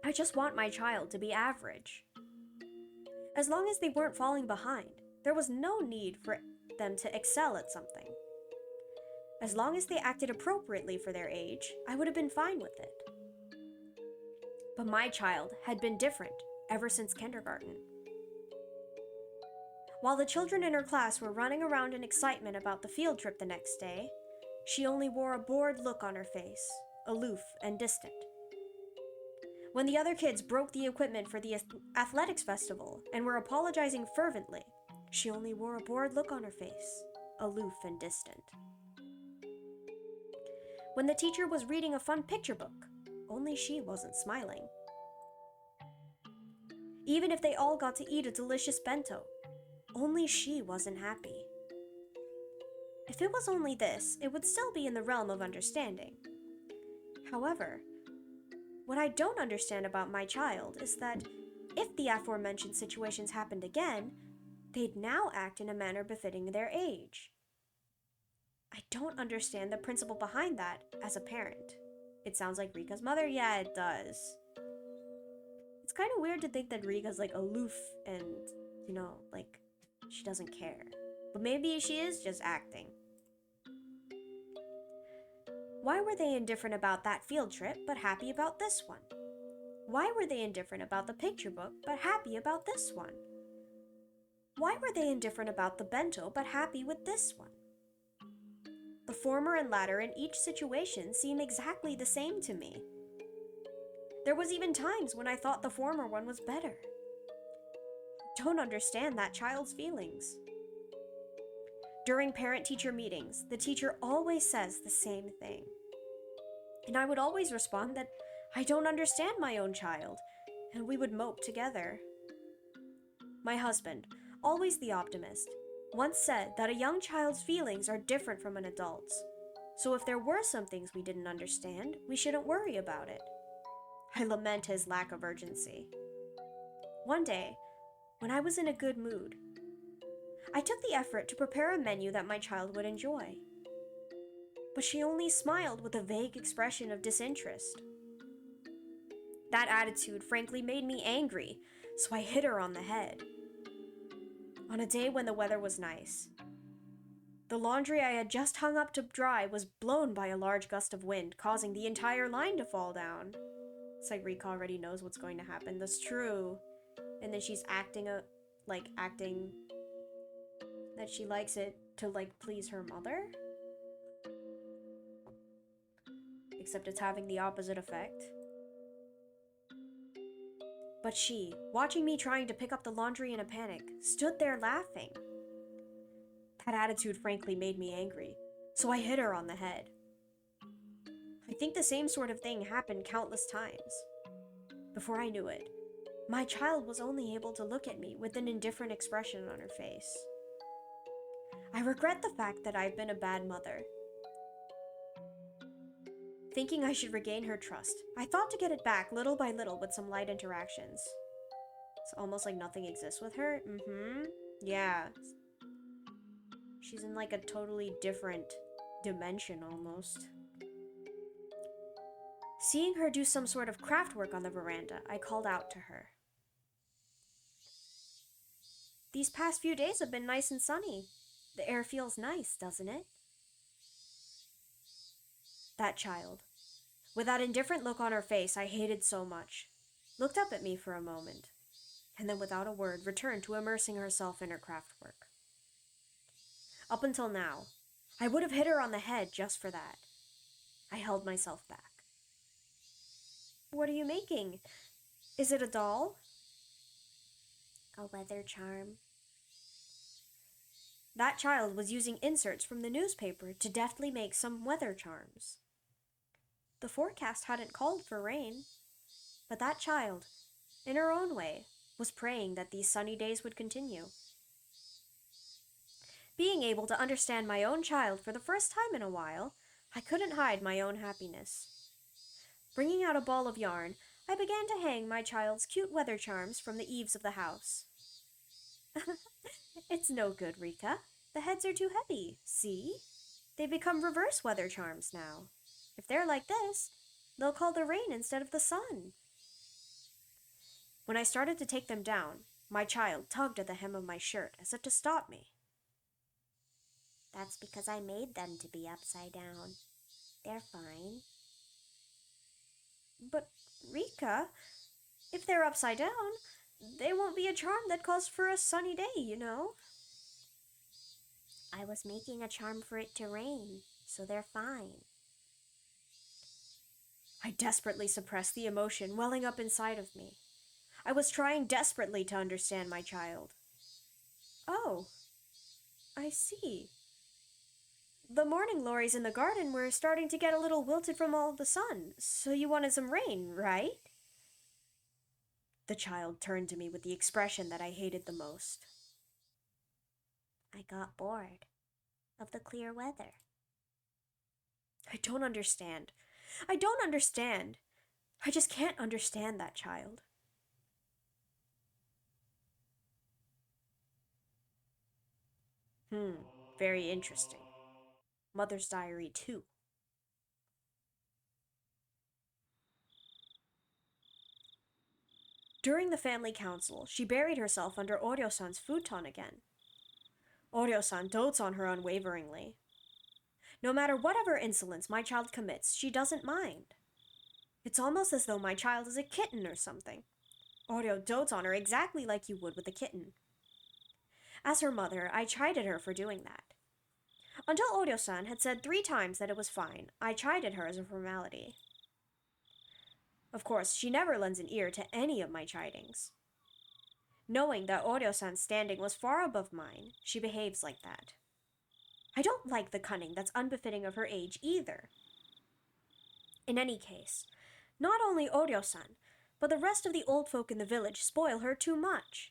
S1: I just want my child to be average. As long as they weren't falling behind, there was no need for them to excel at something. As long as they acted appropriately for their age, I would have been fine with it. But my child had been different ever since kindergarten. While the children in her class were running around in excitement about the field trip the next day, she only wore a bored look on her face, aloof and distant. When the other kids broke the equipment for the athletics festival and were apologizing fervently, she only wore a bored look on her face, aloof and distant. When the teacher was reading a fun picture book, only she wasn't smiling. Even if they all got to eat a delicious bento, only she wasn't happy. If it was only this, it would still be in the realm of understanding. However, what I don't understand about my child is that if the aforementioned situations happened again, they'd now act in a manner befitting their age. I don't understand the principle behind that as a parent. It sounds like Rika's mother? Yeah, it does. It's kind of weird to think that Rika's like aloof and, like she doesn't care. But maybe she is just acting. Why were they indifferent about that field trip but happy about this one? Why were they indifferent about the picture book but happy about this one? Why were they indifferent about the bento but happy with this one? The former and latter in each situation seem exactly the same to me. There was even times when I thought the former one was better. I don't understand that child's feelings. During parent-teacher meetings, the teacher always says the same thing. And I would always respond that I don't understand my own child, and we would mope together. My husband, always the optimist, once said that a young child's feelings are different from an adult's, so if there were some things we didn't understand, we shouldn't worry about it. I lament his lack of urgency. One day, when I was in a good mood, I took the effort to prepare a menu that my child would enjoy. But she only smiled with a vague expression of disinterest. That attitude frankly made me angry, so I hit her on the head. On a day when the weather was nice, the laundry I had just hung up to dry was blown by a large gust of wind, causing the entire line to fall down. It's like Rika already knows what's going to happen. That's true. And then she's acting that she likes it to please her mother. Except it's having the opposite effect. But she, watching me trying to pick up the laundry in a panic, stood there laughing. That attitude frankly made me angry, so I hit her on the head. I think the same sort of thing happened countless times. Before I knew it, my child was only able to look at me with an indifferent expression on her face. I regret the fact that I've been a bad mother. Thinking I should regain her trust, I thought to get it back little by little with some light interactions. It's almost like nothing exists with her. Yeah. She's in a totally different dimension almost. Seeing her do some sort of craft work on the veranda, I called out to her. These past few days have been nice and sunny. The air feels nice, doesn't it? That child, with that indifferent look on her face I hated so much, looked up at me for a moment, and then without a word returned to immersing herself in her craft work. Up until now, I would have hit her on the head just for that. I held myself back. What are you making? Is it a doll?
S2: A weather charm.
S1: That child was using inserts from the newspaper to deftly make some weather charms. The forecast hadn't called for rain, but that child, in her own way, was praying that these sunny days would continue. Being able to understand my own child for the first time in a while, I couldn't hide my own happiness. Bringing out a ball of yarn, I began to hang my child's cute weather charms from the eaves of the house. It's no good, Rika. The heads are too heavy. See? They become reverse weather charms now. If they're like this, they'll call the rain instead of the sun. When I started to take them down, my child tugged at the hem of my shirt as if to stop me.
S2: That's because I made them to be upside down. They're fine.
S1: But, Rika, if they're upside down, they won't be a charm that calls for a sunny day, you know?
S2: I was making a charm for it to rain, so they're fine.
S1: I desperately suppressed the emotion welling up inside of me. I was trying desperately to understand my child. Oh, I see. The morning glories in the garden were starting to get a little wilted from all the sun, so you wanted some rain, right? The child turned to me with the expression that I hated the most.
S2: I got bored of the clear weather.
S1: I don't understand. I don't understand. I just can't understand that child. Very interesting. Mother's Diary 2. During the family council, she buried herself under Oryo-san's futon again. Oryo-san dotes on her unwaveringly. No matter whatever insolence my child commits, she doesn't mind. It's almost as though my child is a kitten or something. Oryo dotes on her exactly like you would with a kitten. As her mother, I chided her for doing that. Until Oryo-san had said 3 times that it was fine, I chided her as a formality. Of course, she never lends an ear to any of my chidings. Knowing that Oryo-san's standing was far above mine, she behaves like that. I don't like the cunning that's unbefitting of her age either. In any case, not only Oryo-san, but the rest of the old folk in the village spoil her too much.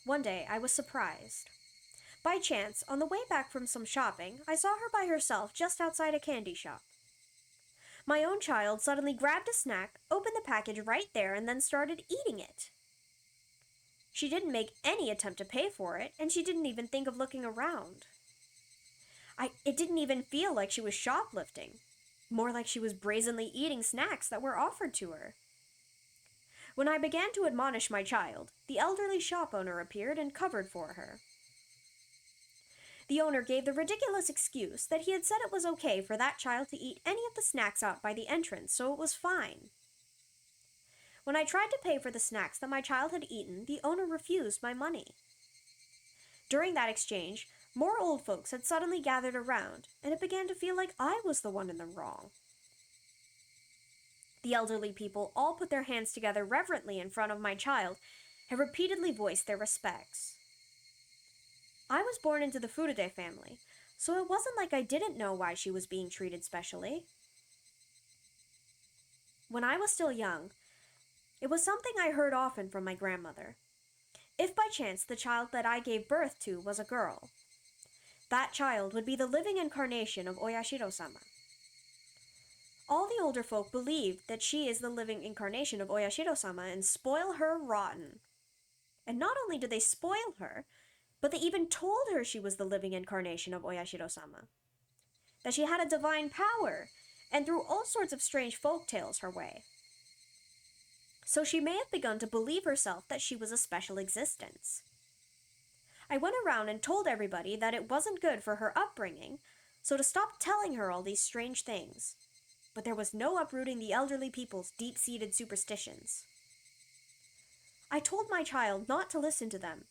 S1: One day, I was surprised. By chance, on the way back from some shopping, I saw her by herself just outside a candy shop. My own child suddenly grabbed a snack, opened the package right there, and then started eating it. She didn't make any attempt to pay for it, and she didn't even think of looking around. It didn't even feel like she was shoplifting. More like she was brazenly eating snacks that were offered to her. When I began to admonish my child, the elderly shop owner appeared and covered for her. The owner gave the ridiculous excuse that he had said it was okay for that child to eat any of the snacks out by the entrance, so it was fine. When I tried to pay for the snacks that my child had eaten, the owner refused my money. During that exchange, more old folks had suddenly gathered around, and it began to feel like I was the one in the wrong. The elderly people all put their hands together reverently in front of my child and repeatedly voiced their respects. I was born into the Furude family, so it wasn't like I didn't know why she was being treated specially. When I was still young, it was something I heard often from my grandmother. If by chance the child that I gave birth to was a girl, that child would be the living incarnation of Oyashiro-sama. All the older folk believe that she is the living incarnation of Oyashiro-sama and spoil her rotten. And not only did they spoil her, but they even told her she was the living incarnation of Oyashiro-sama. That she had a divine power, and threw all sorts of strange folk tales her way. So she may have begun to believe herself that she was a special existence. I went around and told everybody that it wasn't good for her upbringing, so to stop telling her all these strange things. But there was no uprooting the elderly people's deep-seated superstitions. I told my child not to listen to them,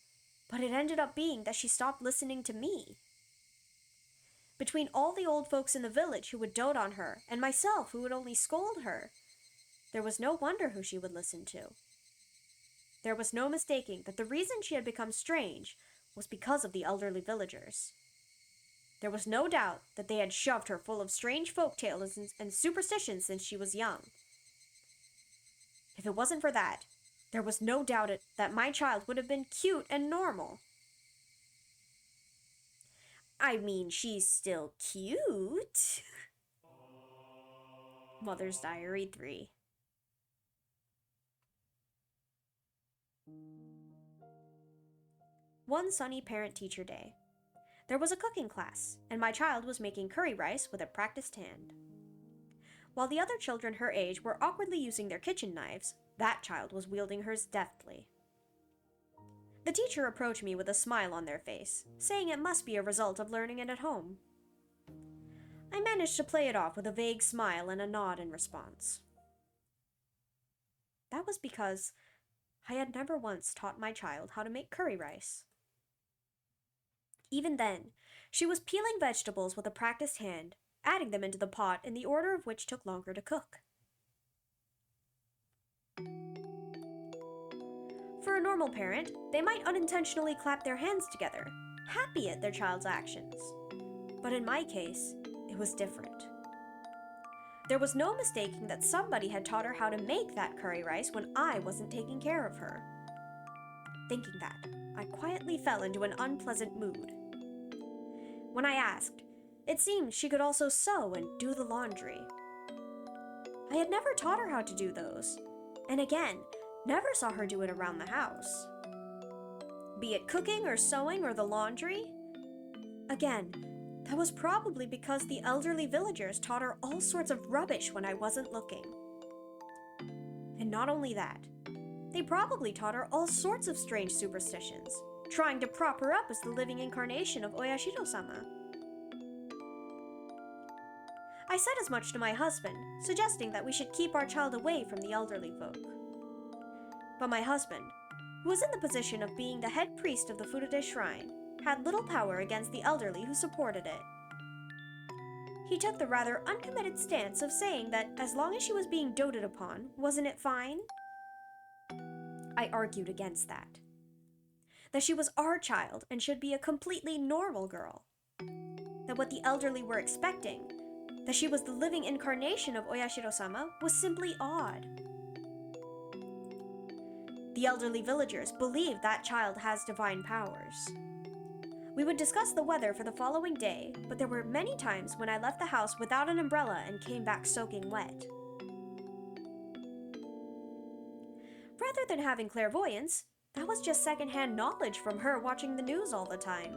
S1: but it ended up being that she stopped listening to me. Between all the old folks in the village who would dote on her, and myself who would only scold her, there was no wonder who she would listen to. There was no mistaking that the reason she had become strange was because of the elderly villagers. There was no doubt that they had shoved her full of strange folk tales and superstitions since she was young. If it wasn't for that, there was no doubt that my child would have been cute and normal. I mean, she's still cute. Mother's Diary 3. One sunny parent-teacher day. There was a cooking class, and my child was making curry rice with a practiced hand. While the other children her age were awkwardly using their kitchen knives, that child was wielding hers deftly. The teacher approached me with a smile on their face, saying it must be a result of learning it at home. I managed to play it off with a vague smile and a nod in response. That was because I had never once taught my child how to make curry rice. Even then, she was peeling vegetables with a practiced hand, adding them into the pot in the order of which took longer to cook. For a normal parent, they might unintentionally clap their hands together, happy at their child's actions. But in my case, it was different. There was no mistaking that somebody had taught her how to make that curry rice when I wasn't taking care of her. Thinking that, I quietly fell into an unpleasant mood. When I asked, it seemed she could also sew and do the laundry. I had never taught her how to do those, and again, never saw her do it around the house. Be it cooking or sewing or the laundry, again, that was probably because the elderly villagers taught her all sorts of rubbish when I wasn't looking. And not only that, they probably taught her all sorts of strange superstitions, trying to prop her up as the living incarnation of Oyashiro-sama. I said as much to my husband, suggesting that we should keep our child away from the elderly folk. But my husband, who was in the position of being the head priest of the Furude shrine, had little power against the elderly who supported it. He took the rather uncommitted stance of saying that as long as she was being doted upon, wasn't it fine? I argued against that. That she was our child and should be a completely normal girl. That what the elderly were expecting, that she was the living incarnation of Oyashiro-sama, was simply odd. The elderly villagers believed that child has divine powers. We would discuss the weather for the following day, but there were many times when I left the house without an umbrella and came back soaking wet. Rather than having clairvoyance, that was just secondhand knowledge from her watching the news all the time.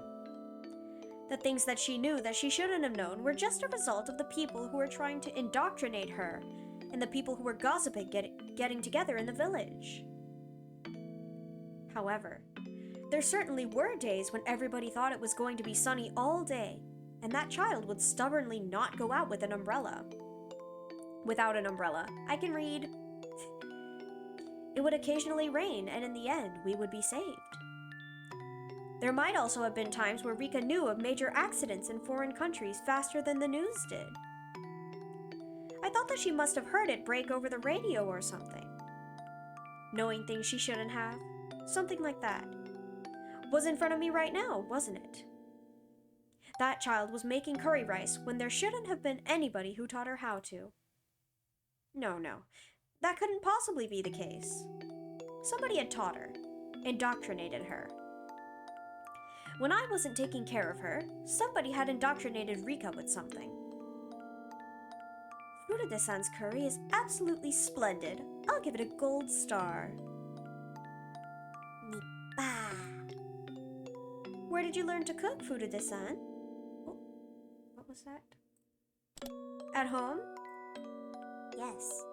S1: The things that she knew that she shouldn't have known were just a result of the people who were trying to indoctrinate her and the people who were gossiping getting together in the village. However, there certainly were days when everybody thought it was going to be sunny all day, and that child would stubbornly not go out with an umbrella. Without an umbrella, I can read. It would occasionally rain, and in the end, we would be saved. There might also have been times where Rika knew of major accidents in foreign countries faster than the news did. I thought that she must have heard it break over the radio or something. Knowing things she shouldn't have, something like that. Was in front of me right now, wasn't it? That child was making curry rice when there shouldn't have been anybody who taught her how to. No, that couldn't possibly be the case. Somebody had taught her, indoctrinated her. When I wasn't taking care of her, somebody had indoctrinated Rika with something. Furude-san's curry is absolutely splendid. I'll give it a gold star.
S2: Nippa.
S1: Where did you learn to cook, Furude-san? Oh, what was that? At home?
S2: Yes,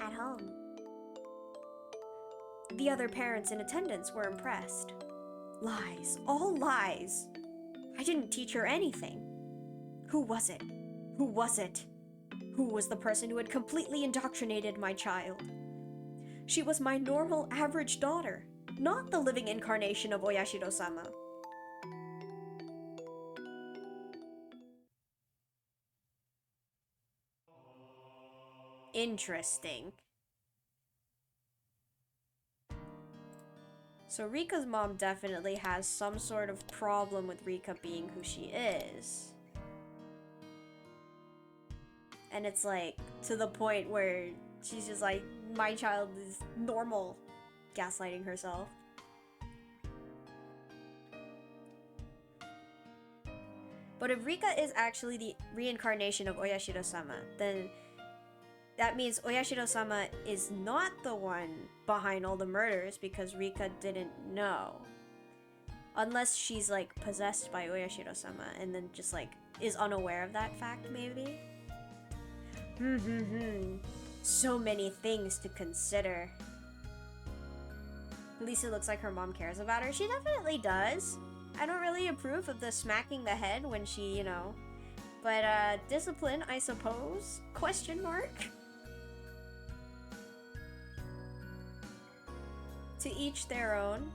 S2: at home.
S1: The other parents in attendance were impressed. Lies, all lies. I didn't teach her anything. Who was it? Who was it? Who was the person who had completely indoctrinated my child? She was my normal, average daughter, not the living incarnation of Oyashiro-sama. Interesting. So Rika's mom definitely has some sort of problem with Rika being who she is. And it's like, to the point where she's just like, my child is normal, gaslighting herself. But if Rika is actually the reincarnation of Oyashiro-sama, then that means Oyashiro-sama is not the one behind all the murders because Rika didn't know. Unless she's like possessed by Oyashiro-sama and then just like is unaware of that fact, maybe? So many things to consider. At least it looks like her mom cares about her. She definitely does. I don't really approve of the smacking the head when she, you know. But, discipline, I suppose? Question mark? To each their own.